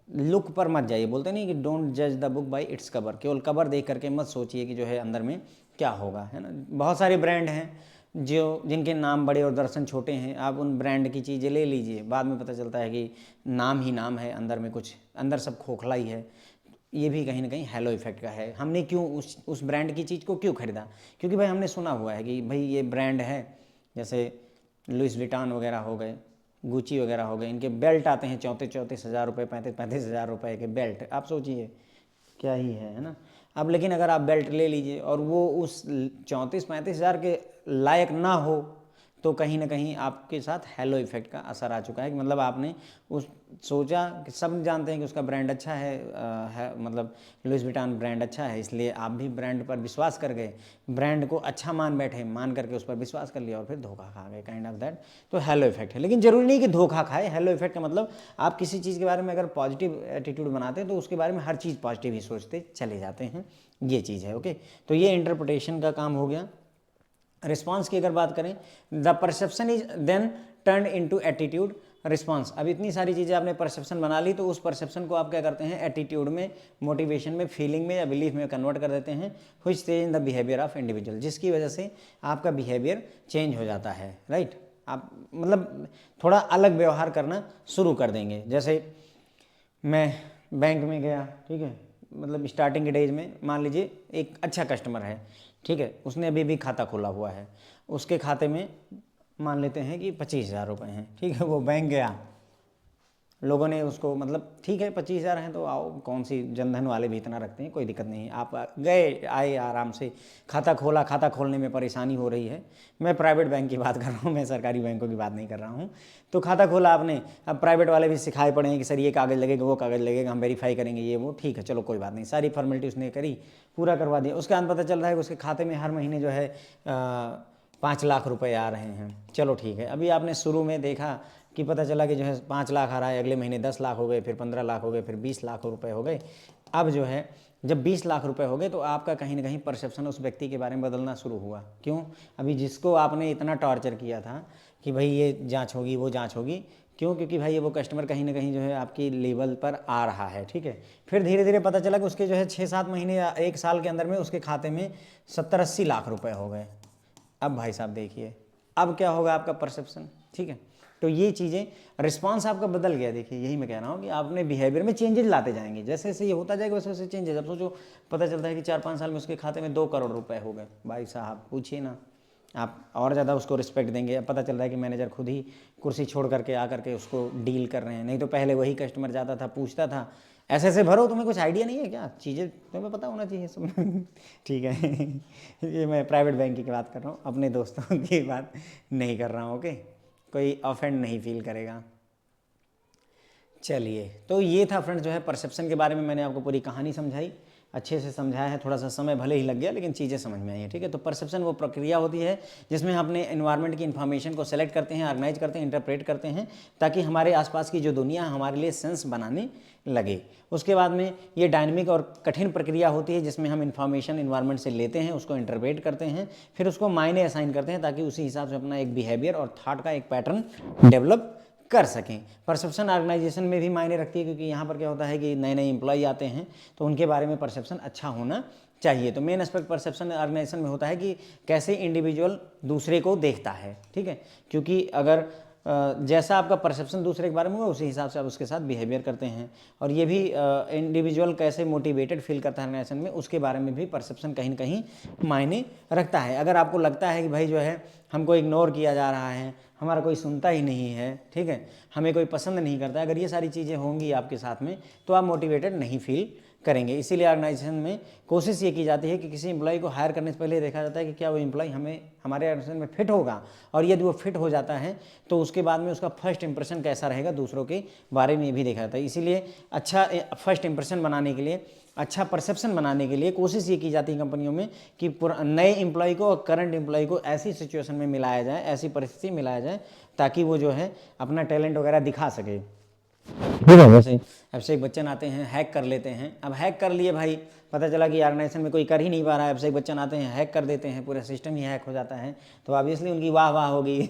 लुक पर मत जाइए, बोलते नहीं कि डोंट जज the book by its cover, केवल कवर देख करके मत सोचिए कि जो है अंदर में क्या होगा, है ना। बहुत सारे ब्रांड हैं जिनके नाम बड़े और दर्शन छोटे हैं, आप उन ब्रांड की चीज़ें ले लीजिए, बाद में पता चलता है कि नाम ही नाम है, अंदर में कुछ, अंदर सब खोखला ही है। ये भी कहीं ना कहीं हेलो इफेक्ट का है। हमने क्यों उस ब्रांड की चीज़ को क्यों खरीदा? क्योंकि भाई हमने सुना हुआ है कि भाई ये ब्रांड है, जैसे लुइस विटान वगैरह हो गए, गुची वगैरह हो गए, इनके बेल्ट आते हैं 34-34 हज़ार रुपये, 35-35 हज़ार रुपये के बेल्ट। आप सोचिए क्या ही है ना। अब लेकिन अगर आप बेल्ट ले लीजिए और वो उस 34-35 हज़ार के लायक ना हो, तो कहीं ना कहीं आपके साथ हेलो इफेक्ट का असर आ चुका है कि मतलब आपने उस सोचा कि सब जानते हैं कि उसका ब्रांड अच्छा है, मतलब लुइस विटान ब्रांड अच्छा है, इसलिए आप भी ब्रांड पर विश्वास कर गए, ब्रांड को अच्छा मान बैठे, मान करके उस पर विश्वास कर लिया और फिर धोखा खा गए, काइंड ऑफ दैट। तो हेलो इफेक्ट है, लेकिन जरूरी नहीं कि धोखा खाए। हेलो इफेक्ट का मतलब आप किसी चीज़ के बारे में अगर पॉजिटिव एटीट्यूड बनाते हैं तो उसके बारे में हर चीज़ पॉजिटिव ही सोचते चले जाते हैं, ये चीज़ है। ओके, तो ये इंटरप्रिटेशन का काम हो गया। रिस्पॉन्स की अगर बात करें, the perception is then turn into attitude response. अब इतनी सारी चीज़ें आपने परसेप्शन बना ली, तो उस परसेप्शन को आप क्या करते हैं, एटीट्यूड में, मोटिवेशन में, फीलिंग में या बिलीफ में कन्वर्ट कर देते हैं, which change in the behaviour of individual, जिसकी वजह से आपका बिहेवियर चेंज हो जाता है। राइट, आप मतलब थोड़ा अलग व्यवहार करना शुरू कर देंगे। जैसे मैं बैंक में गया, ठीक है, मतलब स्टार्टिंग के डेज में, मान लीजिए एक अच्छा कस्टमर है, ठीक है, उसने अभी भी खाता खोला हुआ है, उसके खाते में मान लेते हैं कि 25 हज़ार रुपये हैं, ठीक है, वो बैंक गया, लोगों ने उसको मतलब ठीक है 25,000 हैं तो आओ, कौन सी जनधन वाले भी इतना रखते हैं, कोई दिक्कत नहीं है। आप गए आए आराम से, खाता खोला, खाता खोलने में परेशानी हो रही है, मैं प्राइवेट बैंक की बात कर रहा हूँ, मैं सरकारी बैंकों की बात नहीं कर रहा हूँ। तो खाता खोला आपने, अब प्राइवेट वाले भी सिखाए पड़े हैं कि सर ये कागज़ लगेगा, वो कागज़ लगेगा, हम वेरीफाई करेंगे, ये वो, ठीक है चलो कोई बात नहीं, सारी फॉर्मेलिटी उसने करी, पूरा करवा दिया। उसके बाद पता चल रहा है कि उसके खाते में हर महीने जो है 5 लाख रुपए आ रहे हैं। चलो ठीक है, अभी आपने शुरू में देखा कि पता चला कि जो है 5 लाख आ रहा है, अगले महीने 10 लाख हो गए, फिर 15 लाख हो गए, फिर 20 लाख रुपए हो गए। अब जो है जब 20 लाख रुपए हो गए तो आपका कहीं ना कहीं परसेप्शन उस व्यक्ति के बारे में बदलना शुरू हुआ। क्यों? अभी जिसको आपने इतना टॉर्चर किया था कि भाई ये जांच होगी, वो जांच होगी, क्यों? क्योंकि भाई ये वो कस्टमर कहीं ना कहीं जो है आपकी लेवल पर आ रहा है, ठीक है। फिर धीरे धीरे पता चला कि उसके जो है 6-7 महीने या 1 साल के अंदर में उसके खाते में 70-80 लाख रुपए हो गए। अब भाई साहब देखिए, अब क्या होगा आपका परसेप्शन, ठीक है। तो ये चीज़ें, रिस्पांस आपका बदल गया। देखिए यही मैं कह रहा हूँ कि आपने बिहेवियर में चेंजेस लाते जाएंगे, जैसे जैसे ये होता जाएगा वैसे वैसे चेंजेस। अब सोचो पता चलता है कि 4-5 साल में उसके खाते में 2 करोड़ रुपए हो गए, भाई साहब पूछिए ना, आप और ज़्यादा उसको रिस्पेक्ट देंगे। अब पता चल रहा है कि मैनेजर खुद ही कुर्सी छोड़ करके आकर के उसको डील कर रहे हैं, नहीं तो पहले वही कस्टमर जाता था, पूछता था ऐसे ऐसे भरो, तुम्हें कुछ आइडिया नहीं है क्या, चीज़ें तुम्हें पता होना चाहिए सब ठीक है ये मैं प्राइवेट बैंक की बात कर रहा हूँ, अपने दोस्तों की बात नहीं कर रहा हूँ, ओके, कोई ऑफेंड नहीं फील करेगा। चलिए, तो ये था फ्रेंड्स जो है परसेप्शन के बारे में मैंने आपको पूरी कहानी समझाई, अच्छे से समझाया है, थोड़ा सा समय भले ही लग गया लेकिन चीज़ें समझ में आई हैं, ठीक है। तो परसेप्शन वो प्रक्रिया होती है जिसमें हम अपने एनवायरनमेंट की इन्फॉर्मेशन को सेलेक्ट करते हैं, ऑर्गेनाइज करते हैं, इंटरप्रेट करते हैं, ताकि हमारे आसपास की जो दुनिया हमारे लिए सेंस बनाने लगे। उसके बाद में ये डायनेमिक और कठिन प्रक्रिया होती है जिसमें हम इन्फॉर्मेशन इन्वायरमेंट से लेते हैं, उसको इंटरप्रेट करते हैं, फिर उसको मायने असाइन करते हैं ताकि उसी हिसाब से अपना एक बिहेवियर और थॉट का एक पैटर्न डेवलप कर सकें। परसेप्शन ऑर्गेनाइजेशन में भी मायने रखती है, क्योंकि यहाँ पर क्या होता है कि नए नए एम्प्लॉय आते हैं तो उनके बारे में परसेप्शन अच्छा होना चाहिए। तो मेन एस्पेक्ट परसेप्शन ऑर्गेनाइजेशन में होता है कि कैसे इंडिविजुअल दूसरे को देखता है, ठीक है। क्योंकि अगर जैसा आपका परसेप्शन दूसरे के बारे में होगा उसी हिसाब से आप उसके साथ बिहेवियर करते हैं। और ये भी इंडिविजुअल कैसे मोटिवेटेड फील करता है ऑर्गेनाइजेशन में, उसके बारे में भी परसेप्शन कहीं ना कहीं मायने रखता है। अगर आपको लगता है कि भाई जो है हमको इग्नोर किया जा रहा है, हमारा कोई सुनता ही नहीं है, ठीक है, हमें कोई पसंद नहीं करता, अगर ये सारी चीज़ें होंगी आपके साथ में तो आप मोटिवेटेड नहीं फील करेंगे। इसीलिए ऑर्गेनाइजेशन में कोशिश ये की जाती है कि किसी एम्प्लॉय को हायर करने से पहले देखा जाता है कि क्या वो एम्प्लॉय हमारे ऑर्गेनाइजेशन में फिट होगा, और यदि वो फिट हो जाता है तो उसके बाद में उसका फर्स्ट इंप्रेशन कैसा रहेगा दूसरों के बारे में भी देखा जाता है। इसीलिए अच्छा फर्स्ट इंप्रेशन बनाने के लिए, अच्छा परसेप्शन बनाने के लिए कोशिश ये की जाती है कंपनियों में कि नए एम्प्लॉय को और करंट एम्प्लॉय को ऐसी सिचुएशन में मिलाया जाए, ऐसी परिस्थिति में मिलाया जाए ताकि वो जो है अपना टैलेंट वगैरह दिखा सके। वैसे अभिषेक बच्चन आते हैं, हैक कर लेते हैं। अब हैक कर लिए भाई, पता चला कि ऑर्गेनाइजेशन में कोई कर ही नहीं पा रहा है, अभिषेक बच्चन आते हैं हैक कर देते हैं, पूरा सिस्टम ही हैक हो जाता है, तो ऑब्वियसली उनकी वाह वाह होगी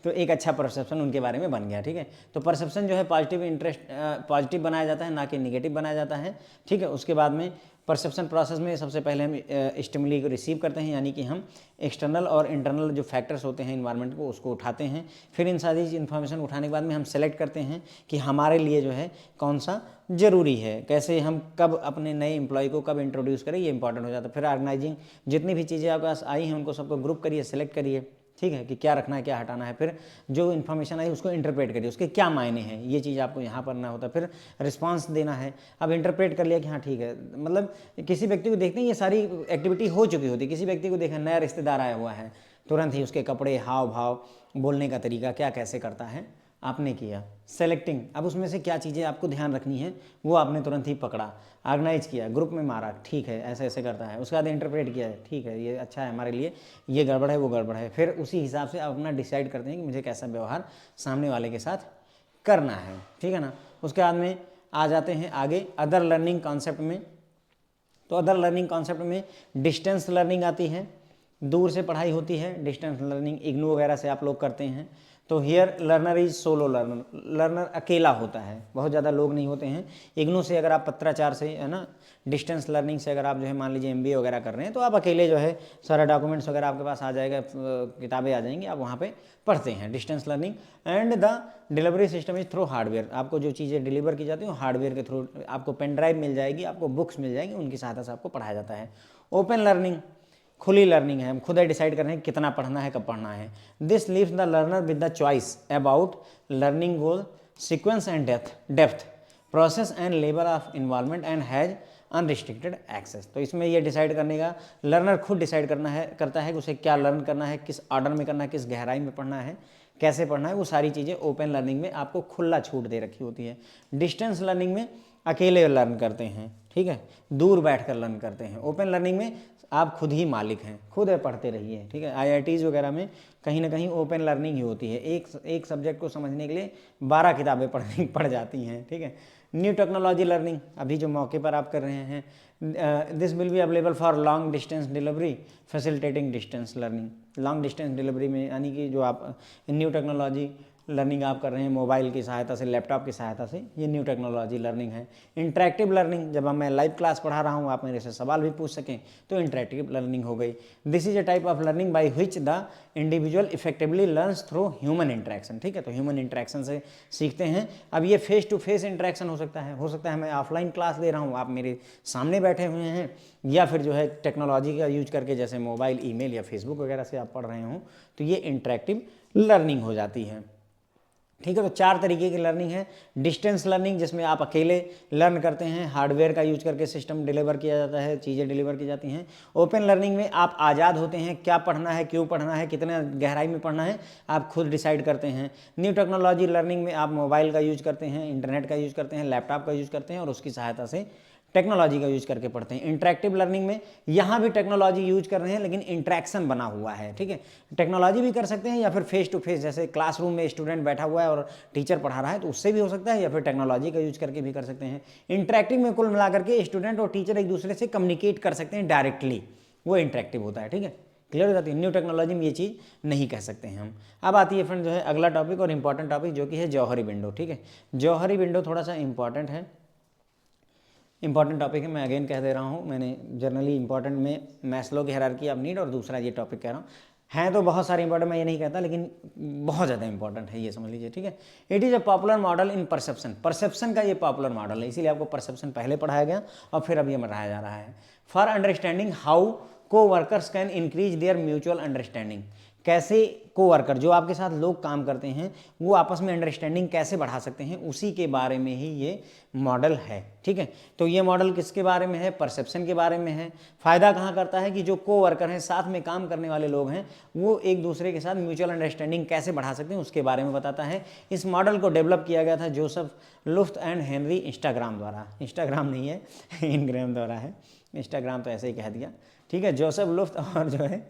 तो एक अच्छा परसेप्शन उनके बारे में बन गया, ठीक है। तो परसेप्शन जो है पॉजिटिव बनाया जाता है, ना कि निगेटिव बनाया जाता है, ठीक है। उसके बाद में परसेप्शन प्रोसेस में सबसे पहले हम स्टिमुली को रिसीव करते हैं, यानी कि हम एक्सटर्नल और इंटरनल जो फैक्टर्स होते हैं इन्वायरमेंट को, उसको उठाते हैं। फिर इन सारी इन्फॉर्मेशन उठाने के बाद में हम सेलेक्ट करते हैं कि हमारे लिए जो है कौन सा ज़रूरी है, कैसे हम कब अपने नए एम्प्लॉय को कब इंट्रोड्यूस करें, ये इंपॉर्टेंट हो जाता है। फिर ऑर्गेनाइजिंग जितनी भी चीज़ें आपके पास आई हैं उनको सबको ग्रुप करिए, सेलेक्ट करिए, ठीक है, कि क्या रखना है क्या हटाना है। फिर जो इन्फॉर्मेशन आई उसको इंटरप्रेट करिए, उसके क्या मायने हैं, ये चीज़ आपको यहाँ पर ना होता। फिर रिस्पांस देना है। अब इंटरप्रेट कर लिया कि हाँ ठीक है, मतलब किसी व्यक्ति को देखते हैं ये सारी एक्टिविटी हो चुकी होती, किसी व्यक्ति को देखा नया रिश्तेदार आया हुआ है, तुरंत ही उसके कपड़े, हाव भाव, बोलने का तरीका क्या कैसे करता है आपने किया सेलेक्टिंग। अब उसमें से क्या चीज़ें आपको ध्यान रखनी है वो आपने तुरंत ही पकड़ा, ऑर्गेनाइज किया, ग्रुप में मारा, ठीक है ऐसे ऐसे करता है। उसके बाद इंटरप्रेट किया है, ठीक है ये अच्छा है हमारे लिए, ये गड़बड़ है वो गड़बड़ है। फिर उसी हिसाब से आप अपना डिसाइड करते हैं कि मुझे कैसा व्यवहार सामने वाले के साथ करना है, ठीक है ना। उसके बाद में आ जाते हैं आगे अदर लर्निंग कॉन्सेप्ट में। तो अदर लर्निंग कॉन्सेप्ट में डिस्टेंस लर्निंग आती है, दूर से पढ़ाई होती है, डिस्टेंस लर्निंग इग्नू वगैरह से आप लोग करते हैं। तो here learner is solo learner, learner अकेला होता है, बहुत ज़्यादा लोग नहीं होते हैं। इग्नू से अगर आप पत्राचार से है ना, डिस्टेंस लर्निंग से अगर आप जो है मान लीजिए MBA वगैरह कर रहे हैं तो आप अकेले जो है सारा डॉक्यूमेंट्स वगैरह आपके पास आ जाएगा, किताबें आ जाएंगी, आप वहाँ पे पढ़ते हैं distance learning. And the delivery system is through hardware, आपको जो चीज़ें डिलीवर की जाती हैं हार्डवेयर के थ्रू, आपको पेन ड्राइव मिल जाएगी, आपको बुक्स मिल जाएंगी, उनकी सहायता से आपको पढ़ाया जाता है। ओपन लर्निंग खुली लर्निंग है, हम खुद ही डिसाइड कर रहे हैं कितना पढ़ना है कब पढ़ना है। This leaves the learner with the choice about learning goal, sequence and depth, process and level of involvement and has unrestricted access. तो इसमें ये डिसाइड करने का लर्नर खुद डिसाइड करता है कि उसे क्या लर्न करना है, किस ऑर्डर में करना है, किस गहराई में पढ़ना है, कैसे पढ़ना है, वो सारी चीज़ें ओपन लर्निंग में आपको खुला छूट दे रखी होती है। डिस्टेंस लर्निंग में अकेले लर्न करते हैं, ठीक है, दूर बैठकर लर्न करते हैं। ओपन लर्निंग में आप खुद ही मालिक हैं, खुद पढ़ते रहिए, ठीक है। IITs वगैरह में कहीं ना कहीं ओपन लर्निंग ही होती है, एक सब्जेक्ट को समझने के लिए 12 किताबें पढ़ जाती हैं, ठीक है। न्यू टेक्नोलॉजी लर्निंग, अभी जो मौके पर आप कर रहे हैं, this will be available for long distance delivery facilitating distance learning. Long distance delivery में यानी कि जो आप न्यू टेक्नोलॉजी लर्निंग आप कर रहे हैं मोबाइल की सहायता से, लैपटॉप की सहायता से, ये न्यू टेक्नोलॉजी लर्निंग है। इंटरेक्टिव लर्निंग, जब मैं लाइव क्लास पढ़ा रहा हूँ, आप मेरे से सवाल भी पूछ सकें, तो इंटरेक्टिव लर्निंग हो गई। This is a type of learning by which the individual effectively learns through human interaction, ठीक है। तो ह्यूमन इंटरेक्शन से सीखते हैं। अब ये फेस टू फेस इंटरेक्शन हो सकता है मैं ऑफलाइन क्लास दे रहा हूँ, आप मेरे सामने बैठे हुए हैं, या फिर जो है टेक्नोलॉजी का यूज करके जैसे मोबाइल, ईमेल या फेसबुक वगैरह से आप पढ़ रहे हों, तो ये इंटरेक्टिव लर्निंग हो जाती है, ठीक है। तो 4 तरीके की लर्निंग है। डिस्टेंस लर्निंग, जिसमें आप अकेले लर्न करते हैं, हार्डवेयर का यूज करके सिस्टम डिलीवर किया जाता है, चीज़ें डिलीवर की जाती हैं। ओपन लर्निंग में आप आज़ाद होते हैं, क्या पढ़ना है, क्यों पढ़ना है, कितने गहराई में पढ़ना है, आप खुद डिसाइड करते हैं। न्यू टेक्नोलॉजी लर्निंग में आप मोबाइल का यूज करते हैं, इंटरनेट का यूज करते हैं, लैपटॉप का यूज करते हैं और उसकी सहायता से टेक्नोलॉजी का यूज करके पढ़ते हैं। इंटरेक्टिव लर्निंग में यहाँ भी टेक्नोलॉजी यूज कर रहे हैं, लेकिन इंटरेक्शन बना हुआ है, ठीक है। टेक्नोलॉजी भी कर सकते हैं या फिर फेस टू फेस, जैसे क्लासरूम में स्टूडेंट बैठा हुआ है और टीचर पढ़ा रहा है, तो उससे भी हो सकता है, या फिर टेक्नोलॉजी का यूज करके भी कर सकते हैं। इंटरेक्टिव में कुल मिलाकर के स्टूडेंट और टीचर एक दूसरे से कम्युनिकेट कर सकते हैं डायरेक्टली, वो इंटरेक्टिव होता है, ठीक है। क्लियर हो जाती है। न्यू टेक्नोलॉजी में ये चीज़ नहीं कह सकते हैं हम। अब आती है फ्रेंड जो है अगला टॉपिक और इंपॉर्टेंट टॉपिक, जो कि है जौहरी विंडो, ठीक है। जौहरी विंडो थोड़ा सा इंपॉर्टेंट है, इंपॉर्टेंट टॉपिक है, मैं अगेन कह दे रहा हूँ। मैंने जनरली इंपॉर्टेंट में मैस्लो की हायरार्की ऑफ नीड और दूसरा ये टॉपिक कह रहा हूँ। हैं तो बहुत सारे इंपॉर्टेंट, मैं ये नहीं कहता, लेकिन बहुत ज़्यादा इंपॉर्टेंट है, ये समझ लीजिए, ठीक है। It is a popular model in perception, perception का ये पॉपुलर मॉडल है, इसीलिए आपको परसेप्शन पहले पढ़ाया गया और फिर अब ये पढ़ाया जा रहा है। फॉर अंडरस्टैंडिंग हाउ को workers can increase their mutual understanding, कैसे कोवर्कर, जो आपके साथ लोग काम करते हैं, वो आपस में अंडरस्टैंडिंग कैसे बढ़ा सकते हैं, उसी के बारे में ही ये मॉडल है, ठीक है। तो ये मॉडल किसके बारे में है? परसेप्शन के बारे में है। फ़ायदा कहाँ करता है कि जो कोवर्कर हैं, साथ में काम करने वाले लोग हैं, वो एक दूसरे के साथ म्यूचुअल अंडरस्टैंडिंग कैसे बढ़ा सकते हैं, उसके बारे में बताता है। इस मॉडल को डेवलप किया गया था जोसेफ लुफ्ट एंड हेनरी इंस्टाग्राम द्वारा, इंस्टाग्राम नहीं है इनग्राम द्वारा है, इंस्टाग्राम तो ऐसे ही कह दिया, ठीक है। जोसेफ लुफ्ट और जो है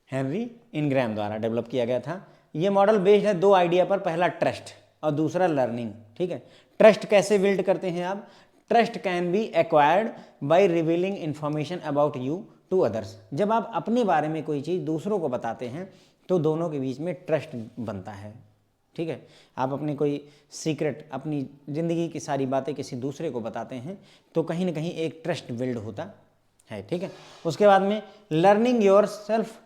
हेनरी इनग्राम द्वारा डेवलप किया गया था। ये मॉडल बेस्ड है 2 आइडिया पर, पहला ट्रस्ट और दूसरा लर्निंग, ठीक है। ट्रस्ट कैसे बिल्ड करते हैं आप? Trust can be acquired by revealing information about you to others. जब आप अपने बारे में कोई चीज़ दूसरों को बताते हैं तो दोनों के बीच में ट्रस्ट बनता है, ठीक है। आप अपनी कोई सीक्रेट, अपनी ज़िंदगी की सारी बातें किसी दूसरे को बताते हैं तो कहीं ना कहीं एक ट्रस्ट बिल्ड होता है, ठीक है। उसके बाद में learning your self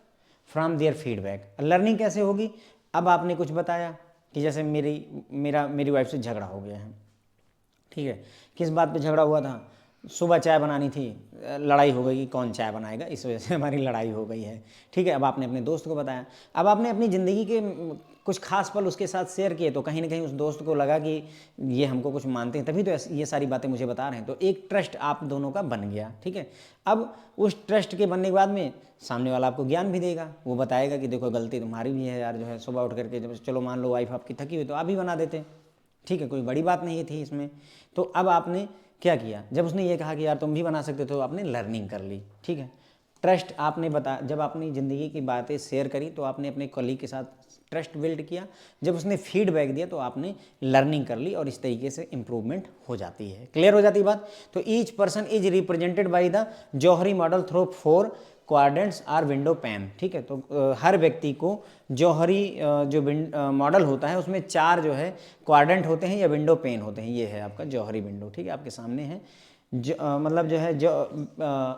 from their feedback. Learning कैसे होगी? अब आपने कुछ बताया कि जैसे मेरी वाइफ से झगड़ा हो गया है, ठीक है। किस बात पे झगड़ा हुआ था? सुबह चाय बनानी थी, लड़ाई हो गई कि कौन चाय बनाएगा, इस वजह से हमारी लड़ाई हो गई है, ठीक है। अब आपने अपने दोस्त को बताया, अब आपने अपनी ज़िंदगी के कुछ खास पल उसके साथ शेयर किए, तो कहीं ना कहीं उस दोस्त को लगा कि ये हमको कुछ मानते हैं, तभी तो ये सारी बातें मुझे बता रहे हैं, तो एक ट्रस्ट आप दोनों का बन गया, ठीक है। अब उस ट्रस्ट के बनने के बाद में सामने वाला आपको ज्ञान भी देगा, वो बताएगा कि देखो गलती तुम्हारी भी है यार, जो है सुबह उठ करके, जब चलो मान लो वाइफ आपकी थकी हुई तो आप ही बना देते, ठीक है, कोई बड़ी बात नहीं थी इसमें। तो अब आपने क्या किया? जब उसने ये कहा कि यार तुम भी बना सकते हो, आपने लर्निंग कर ली, ठीक है। ट्रस्ट आपने जब आपने ज़िंदगी की बातें शेयर करी तो आपने अपने कलीग के साथ ट्रस्ट बिल्ड किया, जब उसने फीडबैक दिया तो आपने लर्निंग कर ली और इस तरीके से इंप्रूवमेंट हो जाती है। क्लियर हो जाती है बात? तो each person is represented by the Johari model through 4 quadrants or window pane, ठीक है। तो हर व्यक्ति को जौहरी जो मॉडल होता है उसमें 4 जो है क्वाड्रेंट होते हैं या विंडो पेन होते हैं। ये है आपका जौहरी विंडो, ठीक है, आपके सामने है। मतलब जो है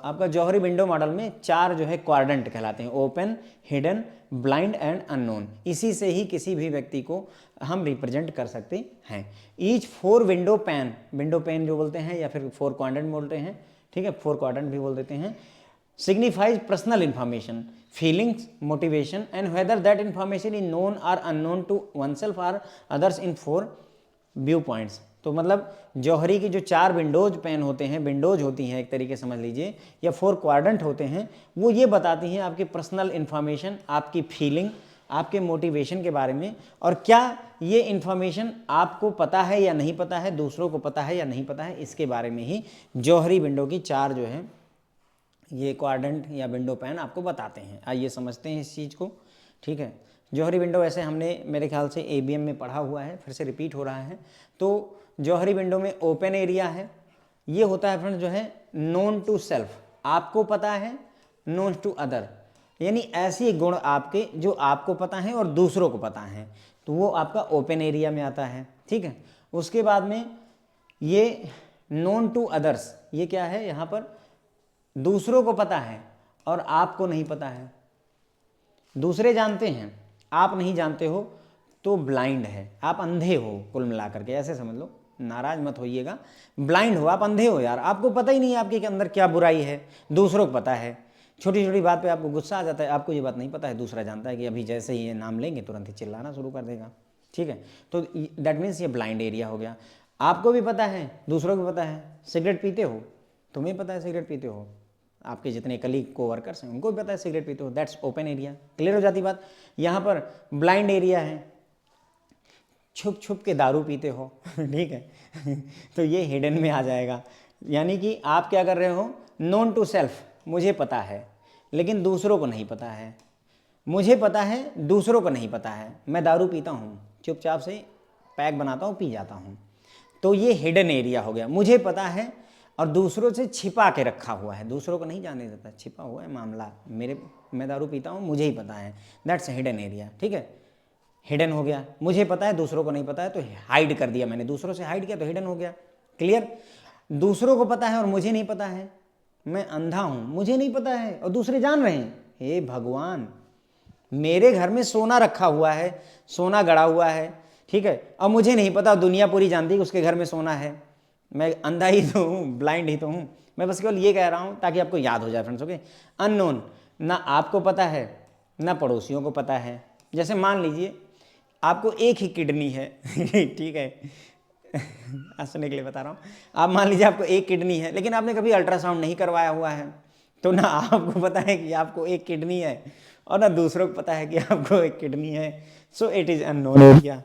आपका जौहरी विंडो मॉडल में 4 जो है क्वाड्रेंट कहलाते हैं, open, hidden, blind and unknown. इसी से ही किसी भी व्यक्ति को हम रिप्रेजेंट कर सकते हैं। ईच 4 विंडो पेन जो बोलते हैं या फिर 4 क्वाड्रेंट बोलते हैं, ठीक है, 4 क्वाड्रेंट भी बोल देते हैं, signifies personal information, feelings, motivation and whether that information is known or unknown to oneself or others in 4 view points. तो मतलब जौहरी की जो 4 विंडोज पेन होते हैं, विंडोज होती हैं एक तरीके समझ लीजिए, या 4 क्वाड्रेंट होते हैं, वो ये बताती हैं आपकी पर्सनल इन्फॉर्मेशन, आपकी फीलिंग, आपके मोटिवेशन के बारे में, और क्या ये इन्फॉर्मेशन आपको पता है या नहीं पता है, दूसरों को पता है या नहीं पता है, इसके बारे में ही जौहरी विंडो की 4 जो है ये क्वाड्रेंट या विंडो पैन आपको बताते हैं। आइए समझते हैं इस चीज़ को। ठीक है, जौहरी विंडो वैसे हमने मेरे ख्याल से ABM में पढ़ा हुआ है, फिर से रिपीट हो रहा है। तो जौहरी विंडो में ओपन एरिया है, ये होता है फ्रेंड्स जो है नोन टू सेल्फ, आपको पता है, नोन टू अदर, यानी ऐसी गुण आपके जो आपको पता है और दूसरों को पता है, तो वो आपका ओपन एरिया में आता है। ठीक है, उसके बाद में ये नोन टू अदर्स, ये क्या है, यहाँ पर दूसरों को पता है और आपको नहीं पता है, दूसरे जानते हैं आप नहीं जानते हो, तो ब्लाइंड है, आप अंधे हो, कुल मिलाकर के ऐसे समझ लो, नाराज मत होइएगा, ब्लाइंड हो, आप अंधे हो यार, आपको पता ही नहीं है आपके अंदर क्या बुराई है, दूसरों को पता है। छोटी छोटी बात पे आपको गुस्सा आ जाता है, आपको ये बात नहीं पता है, दूसरा जानता है कि अभी जैसे ही ये नाम लेंगे तुरंत ही चिल्लाना शुरू कर देगा। ठीक है, तो दैट मीन्स ये ब्लाइंड एरिया हो गया। आपको भी पता है, दूसरों को पता है, सिगरेट पीते हो, तुम्हें पता है सिगरेट पीते हो, आपके जितने कलीग को वर्कर्स हैं उनको भी पता है सिगरेट पीते हो, दैट्स ओपन एरिया। क्लियर हो जाती बात। यहाँ पर ब्लाइंड एरिया है, छुप छुप के दारू पीते हो ठीक है तो ये हिडन में आ जाएगा, यानी कि आप क्या कर रहे हो, नोन टू सेल्फ, मुझे पता है लेकिन दूसरों को नहीं पता है, मुझे पता है दूसरों को नहीं पता है, मैं दारू पीता हूँ, चुपचाप से पैक बनाता हूँ, पी जाता हूँ, तो ये हिडन एरिया हो गया। मुझे पता है और दूसरों से छिपा के रखा हुआ है, दूसरों को नहीं जाने देता, छिपा हुआ है मामला, मैं दारू पीता हूँ, मुझे ही पता है, दैट्स हिडन एरिया। ठीक है, हिडन हो गया, मुझे पता है दूसरों को नहीं पता है, तो हाइड कर दिया मैंने, दूसरों से हाइड किया तो हिडन हो गया। क्लियर, दूसरों को पता है और मुझे नहीं पता है, मैं अंधा हूँ, मुझे नहीं पता है और दूसरे जान रहे हैं, हे भगवान, मेरे घर में सोना रखा हुआ है, सोना गड़ा हुआ है, ठीक है, और मुझे नहीं पता, दुनिया पूरी जानती है कि उसके घर में सोना है, मैं अंधा ही तो हूँ, ब्लाइंड ही तो हूँ, मैं बस केवल ये कह रहा हूँ ताकि आपको याद हो जाए फ्रेंड्स। ओके, अननोन, ना आपको पता है ना पड़ोसियों को पता है। जैसे मान लीजिए आपको एक ही किडनी है ठीक है हंसने के लिए बता रहा हूँ, आप मान लीजिए आपको एक किडनी है, लेकिन आपने कभी अल्ट्रासाउंड नहीं करवाया हुआ है, तो ना आपको पता है कि आपको एक किडनी है और ना दूसरों को पता है कि आपको एक किडनी है, so it is unknown area.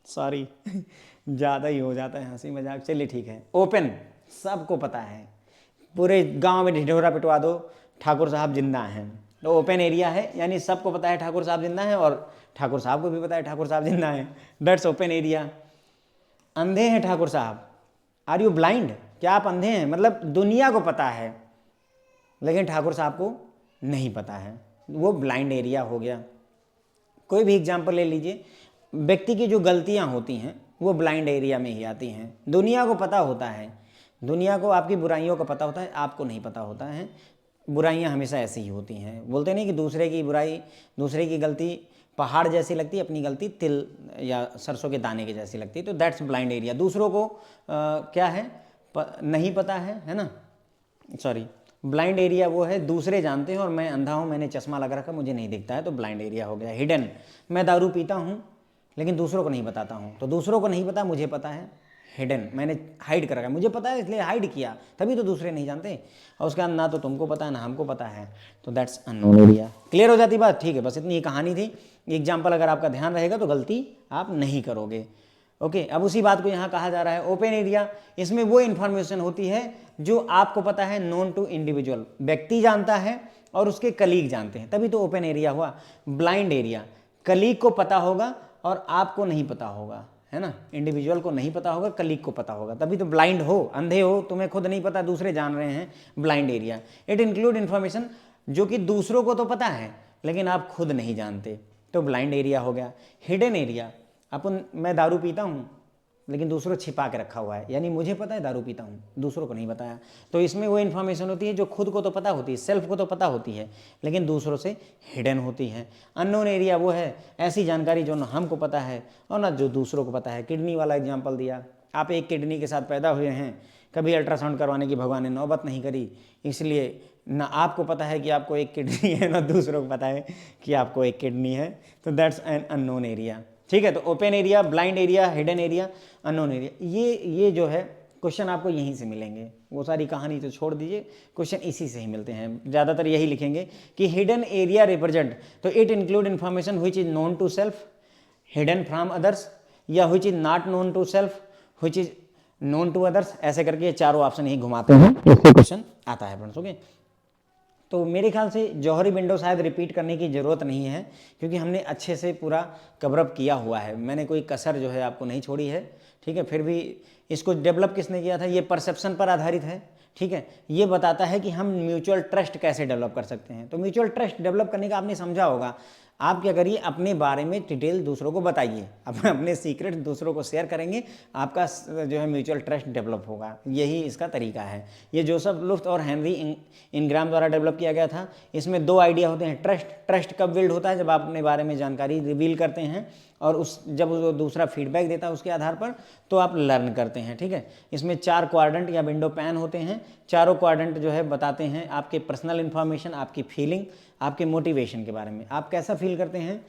Sorry ज़्यादा ही हो जाता है हंसी मजाक, चलिए ठीक है। ओपन, सबको पता है, पूरे गांव में ढिढोरा पिटवा दो, ठाकुर साहब जिंदा हैं, तो ओपन एरिया है, यानी सबको पता है ठाकुर साहब जिंदा हैं और ठाकुर साहब को भी पता है ठाकुर साहब जिंदा हैं, दैट्स ओपन एरिया। अंधे हैं ठाकुर साहब, आर यू ब्लाइंड, क्या आप अंधे हैं, मतलब दुनिया को पता है लेकिन ठाकुर साहब को नहीं पता है, वो ब्लाइंड एरिया हो गया। कोई भी एग्जाम्पल ले लीजिए, व्यक्ति की जो गलतियां होती हैं वो ब्लाइंड एरिया में ही आती हैं। दुनिया को पता होता है, दुनिया को आपकी बुराइयों का पता होता है, आपको नहीं पता होता है, बुराइयां हमेशा ऐसी ही होती हैं। बोलते नहीं कि दूसरे की बुराई, दूसरे की गलती पहाड़ जैसी लगती है, अपनी गलती तिल या सरसों के दाने के जैसी लगती है, तो दैट्स ब्लाइंड एरिया। दूसरों को क्या है, नहीं पता है ना, सॉरी, ब्लाइंड एरिया वो है दूसरे जानते हैं और मैं अंधा हूँ, मैंने चश्मा लगा रखा, मुझे नहीं दिखता है, तो ब्लाइंड एरिया हो गया। हिडन, मैं दारू पीता हूँ लेकिन दूसरों को नहीं बताता हूँ, तो दूसरों को नहीं पता, मुझे पता है, हिडन, मैंने हाइड कर रखा है, मुझे पता है इसलिए हाइड किया, तभी तो दूसरे नहीं जानते, और उसके बाद ना तो तुमको पता है ना हमको पता है, तो दैट्स अननोन एरिया। क्लियर हो जाती बात। ठीक है, बस इतनी ही कहानी थी। एग्जाम्पल अगर आपका ध्यान रहेगा तो गलती आप नहीं करोगे। ओके, अब उसी बात को यहाँ कहा जा रहा है ओपन एरिया। इसमें वो इन्फॉर्मेशन होती है जो आपको पता है, नोन टू इंडिविजुअल, व्यक्ति जानता है और उसके कलीग जानते हैं, तभी तो ओपन एरिया हुआ। ब्लाइंड एरिया, कलीग को पता होगा और आपको नहीं पता होगा, है ना, इंडिविजुअल को नहीं पता होगा, कलीग को पता होगा, तभी तो ब्लाइंड हो, अंधे हो, तुम्हें खुद नहीं पता, दूसरे जान रहे हैं, blind area. It include information जो कि दूसरों को तो पता है लेकिन आप खुद नहीं जानते, तो ब्लाइंड एरिया हो गया। हिडन एरिया, अपन मैं दारू पीता हूँ लेकिन दूसरों छिपा के रखा हुआ है, यानी मुझे पता है दारू पीता हूँ, दूसरों को नहीं बताया, तो इसमें वो इन्फॉर्मेशन होती है जो खुद को तो पता होती है, सेल्फ को तो पता होती है, लेकिन दूसरों से हिडन होती है। अननोन एरिया वो है ऐसी जानकारी जो ना हमको पता है और ना जो दूसरों को पता है। किडनी वाला एग्जाम्पल दिया, आप एक किडनी के साथ पैदा हुए हैं, कभी अल्ट्रासाउंड करवाने की भगवान ने नौबत नहीं करी, इसलिए ना आपको पता है कि आपको एक किडनी है, ना दूसरों को पता है कि आपको एक किडनी है, तो दैट्स एन अननोन एरिया। ठीक है। तो open area, blind area, hidden area, unknown area, ये जो है क्वेश्चन आपको यहीं से मिलेंगे। वो सारी कहानी तो छोड़ दीजिए, क्वेश्चन इसी से ही मिलते हैं। ज़्यादातर यही लिखेंगे कि हिडन एरिया रिप्रेजेंट, तो it include information which is known to self, hidden from others, या which is not known to self, which is known to others. ऐसे करके ये चारों ऑप्शन ही घुमाते हैं, इससे क्वेश्चन आता है फ्रेंड्स। ओके, तो मेरे ख्याल से जौहरी विंडो शायद रिपीट करने की ज़रूरत नहीं है, क्योंकि हमने अच्छे से पूरा कवरअप किया हुआ है। मैंने कोई कसर जो है आपको नहीं छोड़ी है, ठीक है। फिर भी इसको डेवलप किसने किया था, ये परसेप्शन पर आधारित है, ठीक है। ये बताता है कि हम म्यूचुअल ट्रस्ट कैसे डेवलप कर सकते हैं। तो म्यूचुअल ट्रस्ट डेवलप करने का आपने समझा होगा, आप क्या करिए, अपने बारे में डिटेल दूसरों को बताइए, अपने सीक्रेट दूसरों को शेयर करेंगे, आपका जो है म्यूचुअल ट्रस्ट डेवलप होगा। यही इसका तरीका है। ये जोसेफ लुफ्ट और हेनरी इनग्राम द्वारा डेवलप किया गया था। इसमें दो आइडिया होते हैं। ट्रस्ट कब बिल्ड होता है, जब आप अपने बारे में जानकारी रिवील करते हैं, और जब वो दूसरा फीडबैक देता है उसके आधार पर, तो आप लर्न करते हैं, ठीक है। इसमें 4 क्वाड्रेंट या विंडो पैन होते हैं। चारों क्वाड्रेंट जो है बताते हैं आपके पर्सनल इन्फॉर्मेशन, आपकी फीलिंग, आपके मोटिवेशन के बारे में। आप कैसा फील करते हैं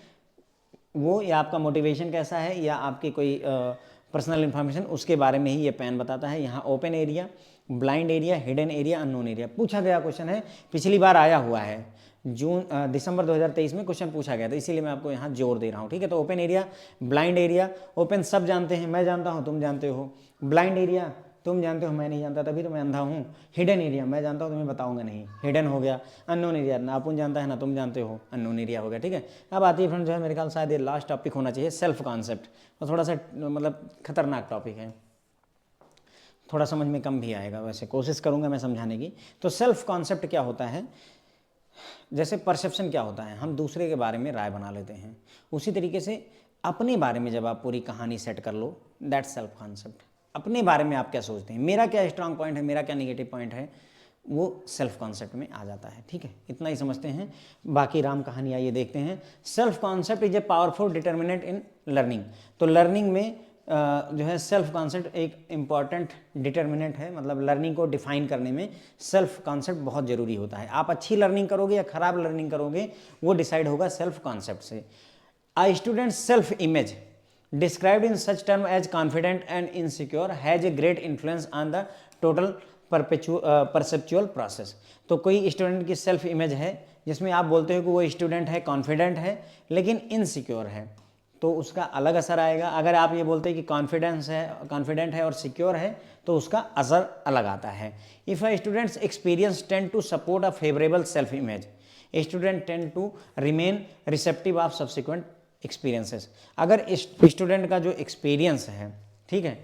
वो, या आपका मोटिवेशन कैसा है, या आपकी कोई पर्सनल इन्फॉर्मेशन, उसके बारे में ही ये पेन बताता है। यहाँ open area, blind area, hidden area, unknown area पूछा गया क्वेश्चन है, पिछली बार आया हुआ है, दिसंबर 2023 में क्वेश्चन पूछा गया था, इसीलिए मैं आपको यहाँ जोर दे रहा हूँ, ठीक है। तो open area, blind area, open सब जानते हैं, मैं जानता हूँ, तुम जानते हो। ब्लाइंड एरिया तुम जानते हो, मैं नहीं जानता, तभी तो मैं अंधा हूँ। हिडन एरिया मैं जानता हूँ, तुम्हें बताऊंगा नहीं, हिडन हो गया। अननोन एरिया ना अपन जानता है ना तुम जानते हो, अननोन एरिया हो गया, ठीक है। अब आती है फ्रेंड जो है, मेरे ख्याल शायद ये लास्ट टॉपिक होना चाहिए, सेल्फ कॉन्सेप्ट। और थोड़ा सा मतलब खतरनाक टॉपिक है, थोड़ा समझ में कम भी आएगा, वैसे कोशिश करूँगा मैं समझाने की। तो सेल्फ कॉन्सेप्ट क्या होता है, जैसे परसेप्शन क्या होता है, हम दूसरे के बारे में राय बना लेते हैं, उसी तरीके से अपने बारे में जब आप पूरी कहानी सेट कर लो, दैट्स सेल्फ कॉन्सेप्ट। अपने बारे में आप क्या सोचते हैं, मेरा क्या स्ट्रांग पॉइंट है, मेरा क्या नेगेटिव पॉइंट है, वो सेल्फ कॉन्सेप्ट में आ जाता है, ठीक है। इतना ही समझते हैं, बाकी राम कहानी आइए देखते हैं। Self concept is a powerful determinant in learning. तो लर्निंग में जो है सेल्फ कॉन्सेप्ट एक इम्पॉर्टेंट डिटर्मिनेंट है, मतलब लर्निंग को डिफाइन करने में सेल्फ कॉन्सेप्ट बहुत ज़रूरी होता है। आप अच्छी लर्निंग करोगे या खराब लर्निंग करोगे, वो डिसाइड होगा सेल्फ कॉन्सेप्ट से। A student self image described in such term as confident and insecure has a great influence on the total perceptual process। तो कोई स्टूडेंट की सेल्फ इमेज है जिसमें आप बोलते हो कि वो स्टूडेंट है, कॉन्फिडेंट है, लेकिन इनसिक्योर है, तो उसका अलग असर आएगा। अगर आप ये बोलते हैं कि कॉन्फिडेंट है और सिक्योर है, तो उसका असर अलग आता है। If a students experience tend to support a favourable self image, student tend to remain receptive of subsequent experiences. अगर स्टूडेंट का जो एक्सपीरियंस है, ठीक है,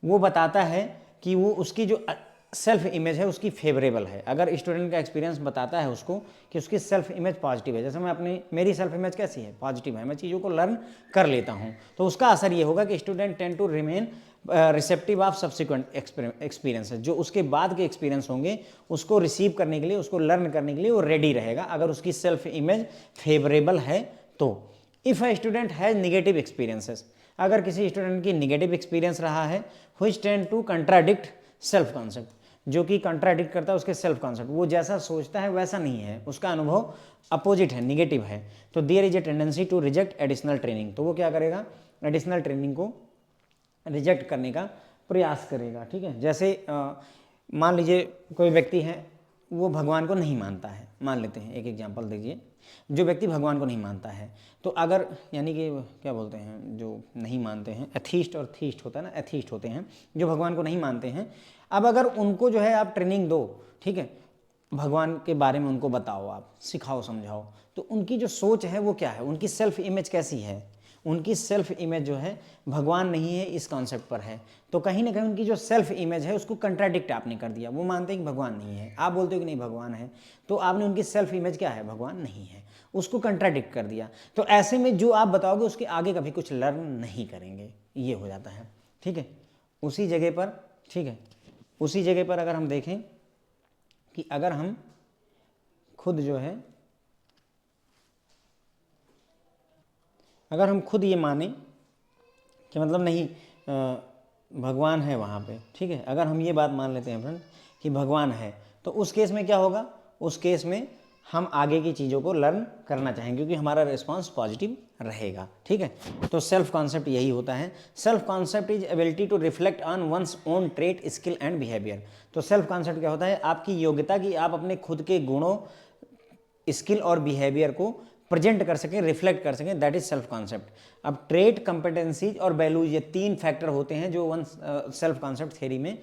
वो बताता है कि वो उसकी जो सेल्फ इमेज है उसकी फेवरेबल है, अगर स्टूडेंट का एक्सपीरियंस बताता है उसको कि उसकी सेल्फ इमेज पॉजिटिव है, जैसे मैं मेरी सेल्फ इमेज कैसी है, पॉजिटिव है, मैं चीज़ों को लर्न कर लेता हूँ, तो उसका असर ये होगा कि student tend to remain receptive of subsequent experiences. जो उसके बाद के एक्सपीरियंस होंगे उसको रिसीव करने के लिए, उसको लर्न करने के लिए वो रेडी रहेगा, अगर उसकी सेल्फ इमेज फेवरेबल है तो। If a student has negative experiences, अगर किसी स्टूडेंट की निगेटिव एक्सपीरियंस रहा है, which tend to contradict self concept, जो कि कंट्राडिक्ट करता है उसके सेल्फ कॉन्सेप्ट, वो जैसा सोचता है वैसा नहीं है, उसका अनुभव अपोजिट है, निगेटिव है, तो there is a tendency to reject additional training. तो वो क्या करेगा, एडिशनल ट्रेनिंग को रिजेक्ट करने का प्रयास करेगा, ठीक है। जैसे मान लीजिए कोई व्यक्ति है, वो भगवान को नहीं मानता है, मान लेते हैं एक एग्जांपल दीजिए, जो व्यक्ति भगवान को नहीं मानता है, तो अगर यानी कि क्या बोलते हैं, जो नहीं मानते हैं, एथीस्ट और थीस्ट होता है ना, एथीस्ट होते हैं जो भगवान को नहीं मानते हैं। अब अगर उनको जो है आप ट्रेनिंग दो, ठीक है, भगवान के बारे में उनको बताओ, आप सिखाओ, समझाओ, तो उनकी जो सोच है वो क्या है, उनकी सेल्फ इमेज कैसी है, उनकी सेल्फ इमेज जो है भगवान नहीं है इस कॉन्सेप्ट पर है, तो कहीं ना कहीं उनकी जो सेल्फ इमेज है उसको कंट्राडिक्ट आपने कर दिया। वो मानते हैं कि भगवान नहीं है, आप बोलते हो कि नहीं भगवान है, तो आपने उनकी सेल्फ इमेज क्या है, भगवान नहीं है, उसको कंट्राडिक्ट कर दिया। तो ऐसे में जो आप बताओगे उसके आगे कभी कुछ लर्न नहीं करेंगे, ये हो जाता है, ठीक है। उसी जगह पर, ठीक है, उसी जगह पर अगर हम देखें कि अगर हम खुद जो है, अगर हम खुद ये माने कि मतलब नहीं भगवान है वहाँ पे, ठीक है, अगर हम ये बात मान लेते हैं फ्रेंड कि भगवान है, तो उस केस में क्या होगा, उस केस में हम आगे की चीज़ों को लर्न करना चाहेंगे, क्योंकि हमारा रिस्पॉन्स पॉजिटिव रहेगा। ठीक है, तो सेल्फ कॉन्सेप्ट यही होता है। Self concept is ability to reflect on one's own trait, skill and behaviour. तो सेल्फ कॉन्सेप्ट क्या होता है? आपकी योग्यता कि आप अपने खुद के गुणों, स्किल और बिहेवियर को प्रेजेंट कर सकें, रिफ्लेक्ट कर सकें, दैट इज सेल्फ कॉन्सेप्ट। अब ट्रेट, कंपेटेंसीज और वैल्यूज, ये 3 फैक्टर होते हैं जो वन सेल्फ कॉन्सेप्ट थ्योरी में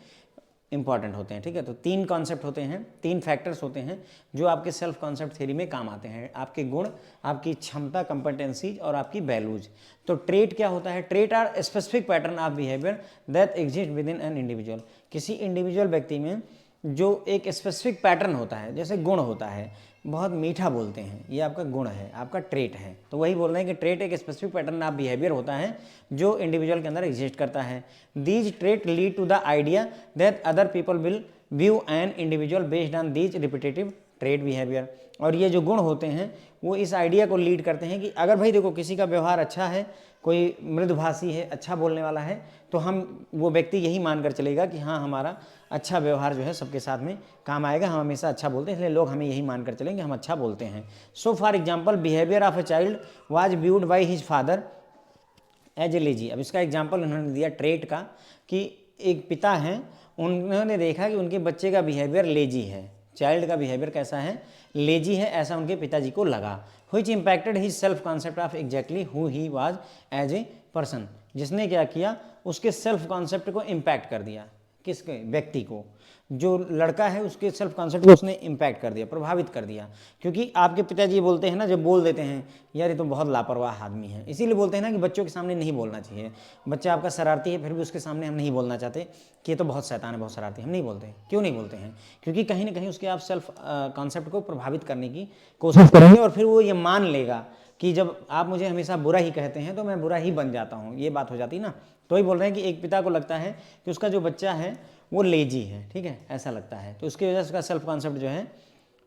इंपॉर्टेंट होते हैं। ठीक है, तो 3 कॉन्सेप्ट होते हैं, 3 फैक्टर्स होते हैं जो आपके सेल्फ कॉन्सेप्ट थ्योरी में काम आते हैं। आपके गुण, आपकी क्षमता, कंपेटेंसीज और आपकी वैल्यूज। तो ट्रेट क्या होता है? Trait are specific pattern of behaviour that exist within an individual. किसी इंडिविजुअल व्यक्ति में जो एक स्पेसिफिक पैटर्न होता है, जैसे गुण होता है, बहुत मीठा बोलते हैं, ये आपका गुण है, आपका ट्रेट है। तो वही बोल रहे हैं कि ट्रेट एक स्पेसिफिक पैटर्न ऑफ बिहेवियर होता है जो इंडिविजुअल के अंदर एग्जिस्ट करता है। These trait lead to the idea that other people will view an individual based on these repetitive trait behaviour. और ये जो गुण होते हैं वो इस आइडिया को लीड करते हैं कि अगर भाई देखो किसी का व्यवहार अच्छा है, कोई मृदुभाषी है, अच्छा बोलने वाला है, तो वो व्यक्ति यही मानकर चलेगा कि हाँ हमारा अच्छा व्यवहार जो है सबके साथ में काम आएगा, हम हमेशा अच्छा बोलते हैं, इसलिए लोग हमें यही मानकर चलेंगे हम अच्छा बोलते हैं। So for example, behaviour of a child was viewed by his father as a lazy. अब इसका एग्जाम्पल उन्होंने दिया ट्रेट का कि एक पिता हैं, उन्होंने देखा कि उनके बच्चे का बिहेवियर लेजी है, चाइल्ड का बिहेवियर कैसा है? लेजी है, ऐसा उनके पिताजी को लगा। Which impacted his self concept of exactly who he was as a person. जिसने क्या किया? उसके सेल्फ कॉन्सेप्ट को इम्पैक्ट कर दिया। किसके? व्यक्ति को। जो लड़का है उसके सेल्फ कॉन्सेप्ट को उसने इम्पैक्ट कर दिया, प्रभावित कर दिया। क्योंकि आपके पिताजी बोलते हैं ना, जब बोल देते हैं यार ये तो बहुत लापरवाह आदमी है, इसीलिए बोलते हैं ना कि बच्चों के सामने नहीं बोलना चाहिए। बच्चा आपका शरारती है फिर भी उसके सामने हम नहीं बोलना चाहते कि ये तो बहुत शैतान है, बहुत शरारती है, हम नहीं बोलते। क्यों नहीं बोलते हैं? क्योंकि कहीं ना कहीं उसके आप सेल्फ कॉन्सेप्ट को प्रभावित करने की कोशिश करेंगे और फिर वो ये मान लेगा कि जब आप मुझे हमेशा बुरा ही कहते हैं तो मैं बुरा ही बन जाता हूँ, ये बात हो जाती ना। तो ही बोल रहे हैं कि एक पिता को लगता है कि उसका जो बच्चा है वो लेजी है, ठीक है, ऐसा लगता है, तो उसकी वजह से उसका सेल्फ कॉन्सेप्ट जो है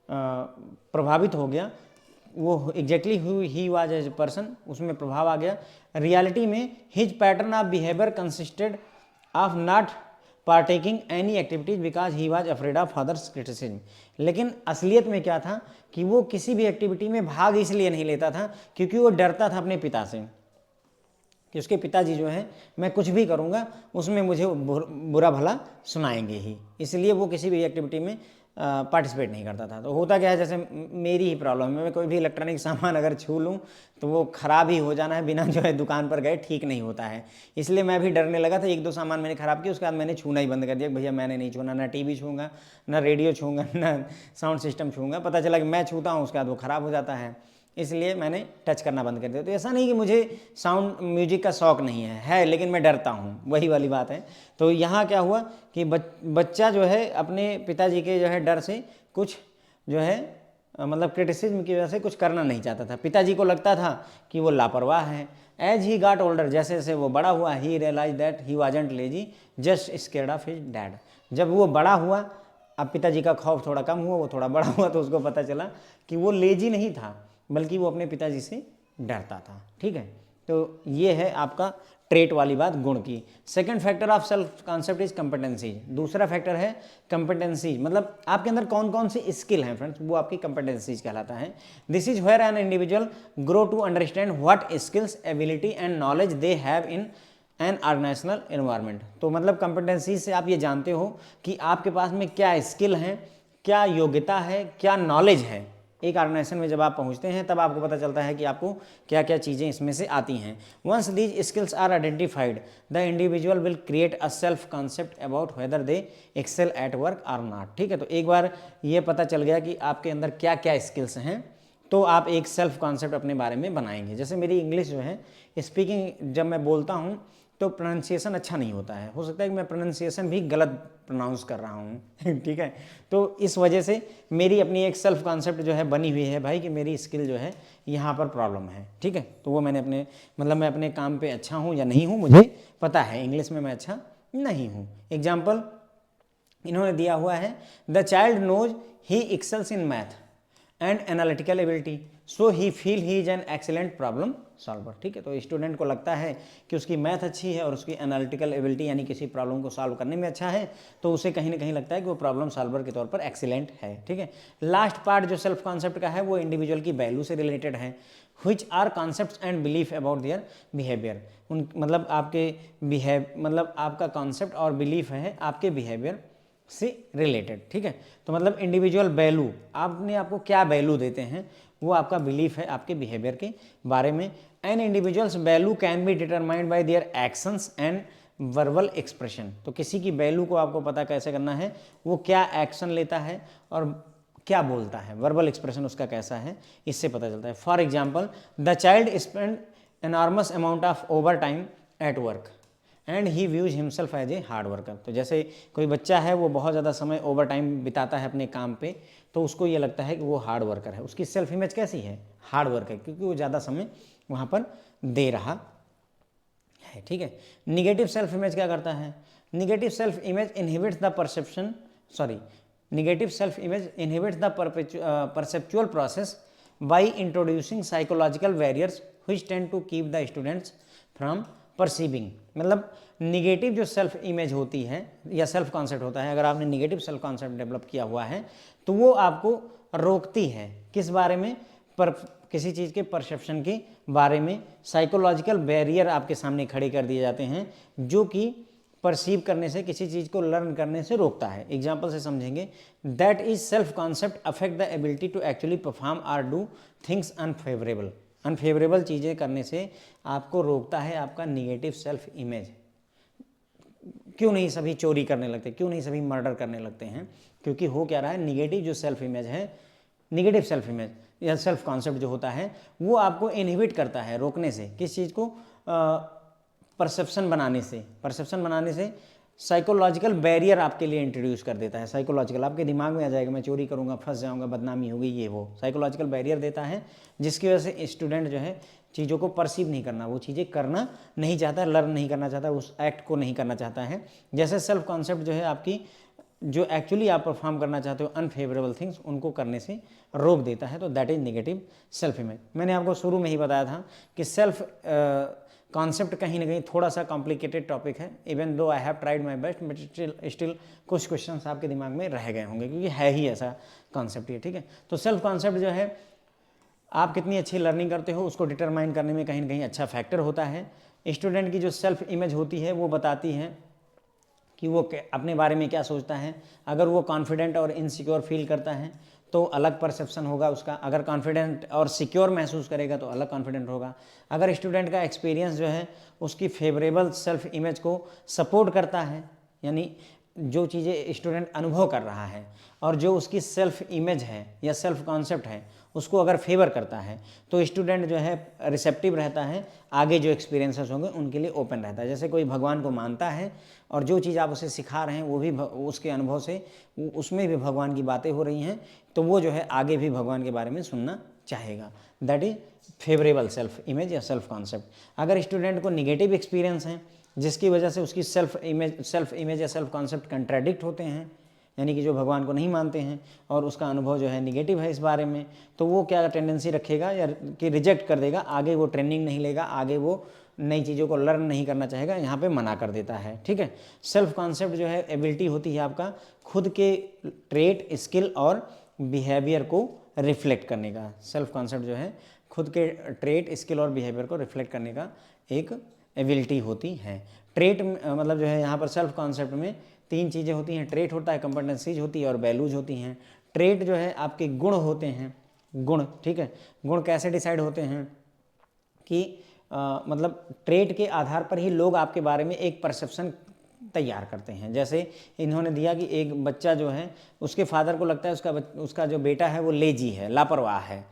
प्रभावित हो गया। वो exactly who he was as a person, उसमें प्रभाव आ गया। रियलिटी में his pattern of behaviour consisted of not partaking any activities because he was afraid of father's criticism. लेकिन असलियत में क्या था कि वो किसी भी एक्टिविटी में भाग इसलिए नहीं लेता था क्योंकि वो डरता था अपने पिता से कि उसके पिताजी जो है मैं कुछ भी करूँगा उसमें मुझे बुरा भला सुनाएंगे ही, इसलिए वो किसी भी एक्टिविटी में पार्टिसिपेट नहीं करता था। तो होता क्या है, जैसे मेरी ही प्रॉब्लम है, मैं कोई भी इलेक्ट्रॉनिक सामान अगर छू लूँ तो वो ख़राब ही हो जाना है, बिना जो है दुकान पर गए ठीक नहीं होता है। इसलिए मैं भी डरने लगा था। 1-2 सामान मैंने ख़राब किया, उसके बाद मैंने छूना ही बंद कर दिया। भैया मैंने नहीं छूना, ना टीवी छूँगा, ना रेडियो छूँगा, ना साउंड सिस्टम छूँगा। पता चला कि मैं छूता हूँ उसके बाद वो ख़राब हो जाता है, इसलिए मैंने टच करना बंद कर दिया। तो ऐसा नहीं कि मुझे साउंड म्यूजिक का शौक़ नहीं है, लेकिन मैं डरता हूँ, वही वाली बात है। तो यहाँ क्या हुआ कि बच्चा जो है अपने पिताजी के जो है डर से कुछ जो है मतलब क्रिटिसिज्म की वजह से कुछ करना नहीं चाहता था। पिताजी को लगता था कि वो लापरवाह है। एज ही गॉट ओल्डर, जैसे जैसे वो बड़ा हुआ, he realise that he wasn't lazy just scared of his dad. जब वो बड़ा हुआ, अब पिताजी का खौफ थोड़ा कम हुआ, वो थोड़ा बड़ा हुआ, तो उसको पता चला कि वो लेजी नहीं था बल्कि वो अपने पिताजी से डरता था। ठीक है, तो ये है आपका ट्रेट वाली बात, गुण की। Second factor of self concept is competency. दूसरा फैक्टर है कंपेटेंसी, मतलब आपके अंदर कौन कौन सी स्किल हैं फ्रेंड्स, वो आपकी कंपेटेंसीज कहलाता है। This is where an individual grow to understand what skills, ability and knowledge they have in an organisational environment. तो मतलब कंपेटेंसी से आप ये जानते हो कि आपके पास में क्या स्किल हैं, क्या योग्यता है, क्या नॉलेज है। एक ऑर्गेनाइजेशन में जब आप पहुंचते हैं तब आपको पता चलता है कि आपको क्या क्या चीज़ें इसमें से आती हैं। Once these skills are identified, the individual will create a self concept about whether they excel at work or not. ठीक है, तो एक बार ये पता चल गया कि आपके अंदर क्या क्या स्किल्स हैं तो आप एक सेल्फ कॉन्सेप्ट अपने बारे में बनाएंगे। जैसे मेरी इंग्लिश जो है, स्पीकिंग जब मैं बोलता हूँ तो प्रोनाउंसिएशन अच्छा नहीं होता है, हो सकता है कि मैं प्रोनाउंसिएशन भी गलत प्रोनाउंस कर रहा हूँ ठीक है, तो इस वजह से मेरी अपनी एक सेल्फ कॉन्सेप्ट जो है बनी हुई है भाई कि मेरी स्किल जो है यहाँ पर प्रॉब्लम है। ठीक है, तो वो मैंने अपने मतलब मैं अपने काम पे अच्छा हूँ या नहीं हूँ मुझे पता है, इंग्लिश में मैं अच्छा नहीं हूँ। एग्जाम्पल इन्होंने दिया हुआ है, the child knows he excels in math and analytical ability, so he feel he is an excellent problem solver. ठीक है, तो स्टूडेंट को लगता है कि उसकी मैथ अच्छी है और उसकी एनालिटिकल एबिलिटी यानी किसी प्रॉब्लम को सॉल्व करने में अच्छा है, तो उसे कहीं ना कहीं लगता है कि वो प्रॉब्लम सॉल्वर के तौर पर एक्सीलेंट है। ठीक है, लास्ट पार्ट जो सेल्फ कॉन्सेप्ट का है वो इंडिविजुअल की वैल्यू से रिलेटेड है। Which are concepts and belief about their behaviour, उन मतलब आपके मतलब आपका कॉन्सेप्ट और बिलीफ है आपके बिहेवियर से रिलेटेड। ठीक है, तो मतलब इंडिविजुअल वैल्यू, आपने आपको क्या वैल्यू देते हैं वो आपका बिलीफ है आपके बिहेवियर के बारे में। An individuals value can be determined by their actions and verbal expression. तो किसी की वैल्यू को आपको पता कैसे करना है, वो क्या एक्शन लेता है और क्या बोलता है, वर्बल एक्सप्रेशन उसका कैसा है, इससे पता चलता है। For example, the child spend enormous amount of over time at work and he views himself as a hard worker. तो जैसे कोई बच्चा है वो बहुत ज़्यादा समय ओवर टाइम बिताता है अपने काम पे, तो उसको ये लगता है कि वो हार्ड वर्कर है। उसकी सेल्फ इमेज कैसी है, हार्ड वर्कर, क्योंकि वो ज़्यादा समय वहाँ पर दे रहा है। ठीक है, निगेटिव सेल्फ इमेज क्या करता है, negative self image inhibits the perception negative self image inhibits the perceptual process by introducing psychological barriers which tend to keep the students from perceiving. मतलब निगेटिव जो सेल्फ इमेज होती है या self concept होता है, अगर आपने निगेटिव सेल्फ कॉन्सेप्ट डेवलप किया हुआ है तो वो आपको रोकती है किस बारे में, किसी चीज़ के परसेप्शन के बारे में। साइकोलॉजिकल बैरियर आपके सामने खड़े कर दिए जाते हैं जो कि परसीव करने से, किसी चीज़ को लर्न करने से रोकता है। एग्जाम्पल से समझेंगे, that is self concept affect the ability to actually perform or do things unfavourable. Unfavourable चीज़ें करने से आपको रोकता है आपका निगेटिव सेल्फ इमेज। क्यों नहीं सभी चोरी करने लगते, क्यों नहीं सभी मर्डर करने लगते हैं, क्योंकि हो क्या रहा है, निगेटिव जो सेल्फ इमेज है, निगेटिव सेल्फ इमेज या सेल्फ कॉन्सेप्ट जो होता है वो आपको इनहिबिट करता है, रोकने से, किस चीज़ को, परसेप्शन बनाने से साइकोलॉजिकल बैरियर आपके लिए इंट्रोड्यूस कर देता है। साइकोलॉजिकल आपके दिमाग में आ जाएगा मैं चोरी करूंगा, फंस जाऊंगा, बदनामी होगी, ये वो साइकोलॉजिकल बैरियर देता है, जिसकी वजह से स्टूडेंट जो है चीज़ों को परसीव नहीं करना, वो चीज़ें करना नहीं चाहता, लर्न नहीं करना चाहता, उस एक्ट को नहीं करना चाहता है। जैसे सेल्फ कॉन्सेप्ट जो है आपकी, जो एक्चुअली आप परफॉर्म करना चाहते हो अनफेवरेबल थिंग्स, उनको करने से रोक देता है, तो that is negative self image. मैंने आपको शुरू में ही बताया था कि सेल्फ कॉन्सेप्ट कहीं ना कहीं थोड़ा सा कॉम्प्लिकेटेड टॉपिक है, even though I have tried my best, but still कुछ क्वेश्चंस आपके दिमाग में रह गए होंगे, क्योंकि है ही ऐसा कॉन्सेप्ट ये। ठीक है, तो सेल्फ कॉन्सेप्ट जो है आप कितनी अच्छी लर्निंग करते हो उसको डिटरमाइन करने में कहीं ना कहीं अच्छा फैक्टर होता है। स्टूडेंट की जो सेल्फ इमेज होती है वो बताती है कि वो अपने बारे में क्या सोचता है। अगर वो कॉन्फिडेंट और इनसिक्योर फील करता है तो अलग परसेप्शन होगा उसका, अगर कॉन्फिडेंट और सिक्योर महसूस करेगा तो अलग कॉन्फिडेंट होगा। अगर स्टूडेंट का एक्सपीरियंस जो है उसकी फेवरेबल सेल्फ इमेज को सपोर्ट करता है, यानी जो चीज़ें स्टूडेंट अनुभव कर रहा है और जो उसकी सेल्फ इमेज है या सेल्फ कॉन्सेप्ट है उसको अगर फेवर करता है, तो स्टूडेंट जो है रिसेप्टिव रहता है, आगे जो एक्सपीरियंसेस होंगे उनके लिए ओपन रहता है। जैसे कोई भगवान को मानता है और जो चीज़ आप उसे सिखा रहे हैं वो भी उसके अनुभव से उसमें भी भगवान की बातें हो रही हैं, तो वो जो है आगे भी भगवान के बारे में सुनना चाहेगा। That is favourable self image या सेल्फ कॉन्सेप्ट। अगर स्टूडेंट को निगेटिव एक्सपीरियंस है जिसकी वजह से उसकी सेल्फ इमेज या सेल्फ कॉन्सेप्ट कंट्राडिक्ट होते हैं, यानी कि जो भगवान को नहीं मानते हैं और उसका अनुभव जो है निगेटिव है इस बारे में, तो वो क्या टेंडेंसी रखेगा या कि रिजेक्ट कर देगा, आगे वो ट्रेनिंग नहीं लेगा, आगे वो नई चीज़ों को लर्न नहीं करना चाहेगा, यहाँ पे मना कर देता है। ठीक है, सेल्फ कॉन्सेप्ट जो है एबिलिटी होती है आपका खुद के ट्रेट, स्किल और बिहेवियर को रिफ्लेक्ट करने का। सेल्फ कॉन्सेप्ट जो है खुद के ट्रेट, स्किल और बिहेवियर को रिफ्लेक्ट करने का एक एबिलिटी होती है। ट्रेट मतलब जो है यहाँ पर सेल्फ कॉन्सेप्ट में तीन चीज़ें होती हैं, ट्रेट होता है, कंपेटेंसीज होती है और वैल्यूज होती हैं। ट्रेट जो है आपके गुण होते हैं, गुण। ठीक है, गुण कैसे डिसाइड होते हैं कि मतलब ट्रेट के आधार पर ही लोग आपके बारे में एक परसेप्शन तैयार करते हैं। जैसे इन्होंने दिया कि एक बच्चा जो है उसके फादर को लगता है उसका जो बेटा है वो लेजी है, लापरवाह है,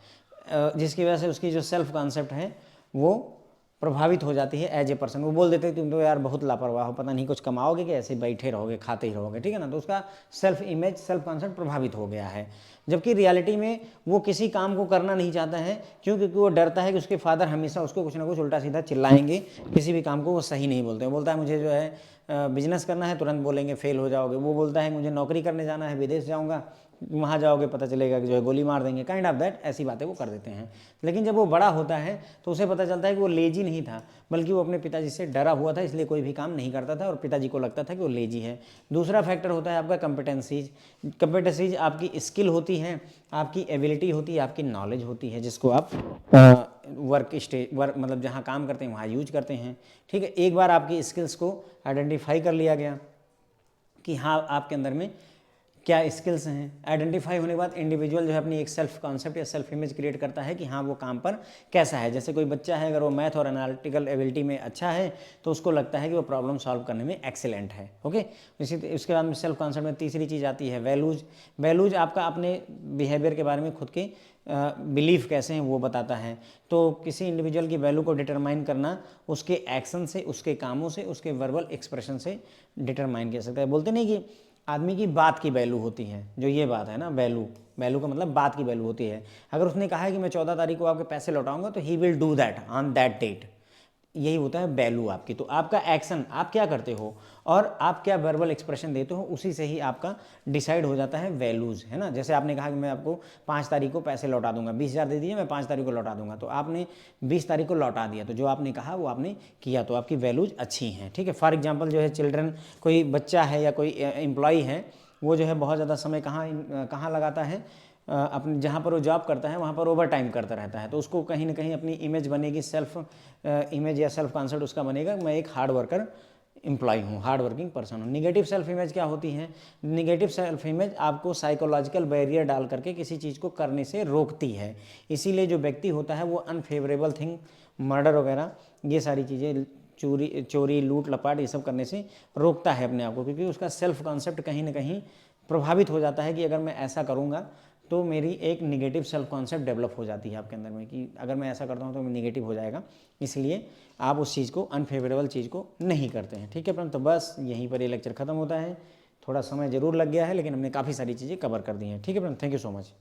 जिसकी वजह से उसकी जो सेल्फ कॉन्सेप्ट है वो प्रभावित हो जाती है एज ए पर्सन। वो बोल देते हैं तुम तो यार बहुत लापरवाह हो, पता नहीं कुछ कमाओगे कि ऐसे बैठे रहोगे, खाते ही रहोगे। ठीक है ना, तो उसका सेल्फ इमेज, सेल्फ कॉन्सेप्ट प्रभावित हो गया है। जबकि रियलिटी में वो किसी काम को करना नहीं चाहता है, क्योंकि वो डरता है कि उसके फादर हमेशा उसको कुछ ना कुछ उल्टा सीधा चिल्लाएंगे, किसी भी काम को वो सही नहीं बोलते। बोलता है मुझे जो है बिजनेस करना है, तुरंत बोलेंगे फेल हो जाओगे। वो बोलता है मुझे नौकरी करने जाना है, विदेश जाऊँगा, वहाँ जाओगे पता चलेगा कि जो है गोली मार देंगे, काइंड ऑफ दैट, ऐसी बातें वो कर देते हैं। लेकिन जब वो बड़ा होता है तो उसे पता चलता है कि वो लेजी नहीं था, बल्कि वो अपने पिताजी से डरा हुआ था, इसलिए कोई भी काम नहीं करता था और पिताजी को लगता था कि वो लेजी है। दूसरा फैक्टर होता है आपका कम्पिटेंसीज। कम्पिटेंसीज आपकी स्किल होती है, आपकी एबिलिटी होती है, आपकी नॉलेज होती है, जिसको आप वर्क मतलब जहाँ काम करते हैं वहाँ यूज करते हैं। ठीक है, एक बार आपकी स्किल्स को आइडेंटिफाई कर लिया गया कि हाँ आपके अंदर में क्या स्किल्स हैं, आइडेंटिफाई होने के बाद इंडिविजुअल जो है अपनी एक सेल्फ कॉन्सेप्ट या सेल्फ इमेज क्रिएट करता है कि हाँ वो काम पर कैसा है। जैसे कोई बच्चा है, अगर वो मैथ और एनालिटिकल एबिलिटी में अच्छा है तो उसको लगता है कि वो प्रॉब्लम सॉल्व करने में एक्सीलेंट है। ओके, उसके बाद में सेल्फ कॉन्सेप्ट में तीसरी चीज़ आती है वैल्यूज। वैल्यूज आपका अपने बिहेवियर के बारे में, खुद के बिलीफ कैसे हैं वो बताता है। तो किसी इंडिविजुअल की वैल्यू को डिटरमाइन करना उसके एक्शन से, उसके कामों से, उसके वर्बल एक्सप्रेशन से डिटरमाइन किया सकता है। बोलते नहीं कि आदमी की बात की वैल्यू होती है, जो ये बात है ना, वैल्यू का मतलब बात की वैल्यू होती है। अगर उसने कहा है कि मैं 14 तारीख को आपके पैसे लौटाऊंगा तो he will do that on that date, यही होता है वैल्यू आपकी। तो आपका एक्शन, आप क्या करते हो और आप क्या वर्बल एक्सप्रेशन देते हो, उसी से ही आपका डिसाइड हो जाता है वैल्यूज़, है ना। जैसे आपने कहा कि मैं आपको 5 तारीख को पैसे लौटा दूंगा, 20,000 दे दीजिए, मैं 5 तारीख को लौटा दूंगा, तो आपने 20 तारीख को लौटा दिया, तो जो आपने कहा वो आपने किया, तो आपकी वैल्यूज़ अच्छी हैं। ठीक है, फॉर एग्जाम्पल जो है चिल्ड्रन, कोई बच्चा है या कोई एम्प्लॉई है, वो जो है बहुत ज़्यादा समय कहाँ लगाता है, अपने जहाँ पर वो जॉब करता है वहाँ पर ओवर टाइम करता रहता है, तो उसको कहीं ना कहीं अपनी इमेज बनेगी, सेल्फ इमेज या सेल्फ कॉन्सेप्ट उसका बनेगा, मैं एक हार्ड वर्कर एम्प्लॉय हूँ, हार्ड वर्किंग पर्सन हूँ। निगेटिव सेल्फ इमेज क्या होती है? निगेटिव सेल्फ इमेज आपको साइकोलॉजिकल बैरियर डाल करके किसी चीज़ को करने से रोकती है। इसीलिए जो व्यक्ति होता है वो अनफेवरेबल थिंग, मर्डर वगैरह ये सारी चीज़ें, चोरी लूट लपाट ये सब करने से रोकता है अपने आप को, क्योंकि उसका सेल्फ कॉन्सेप्ट कहीं ना कहीं प्रभावित हो जाता है कि अगर मैं ऐसा करूँगा तो मेरी एक निगेटिव सेल्फ कॉन्सेप्ट डेवलप हो जाती है आपके अंदर में कि अगर मैं ऐसा करता हूँ तो निगेटिव हो जाएगा, इसलिए आप उस चीज़ को, अनफेवरेबल चीज़ को नहीं करते हैं। ठीक है फ्रेंड, तो बस यहीं पर ये लेक्चर खत्म होता है। थोड़ा समय ज़रूर लग गया है, लेकिन हमने काफ़ी सारी चीज़ें कवर कर दी हैं। ठीक है friend, thank you so much.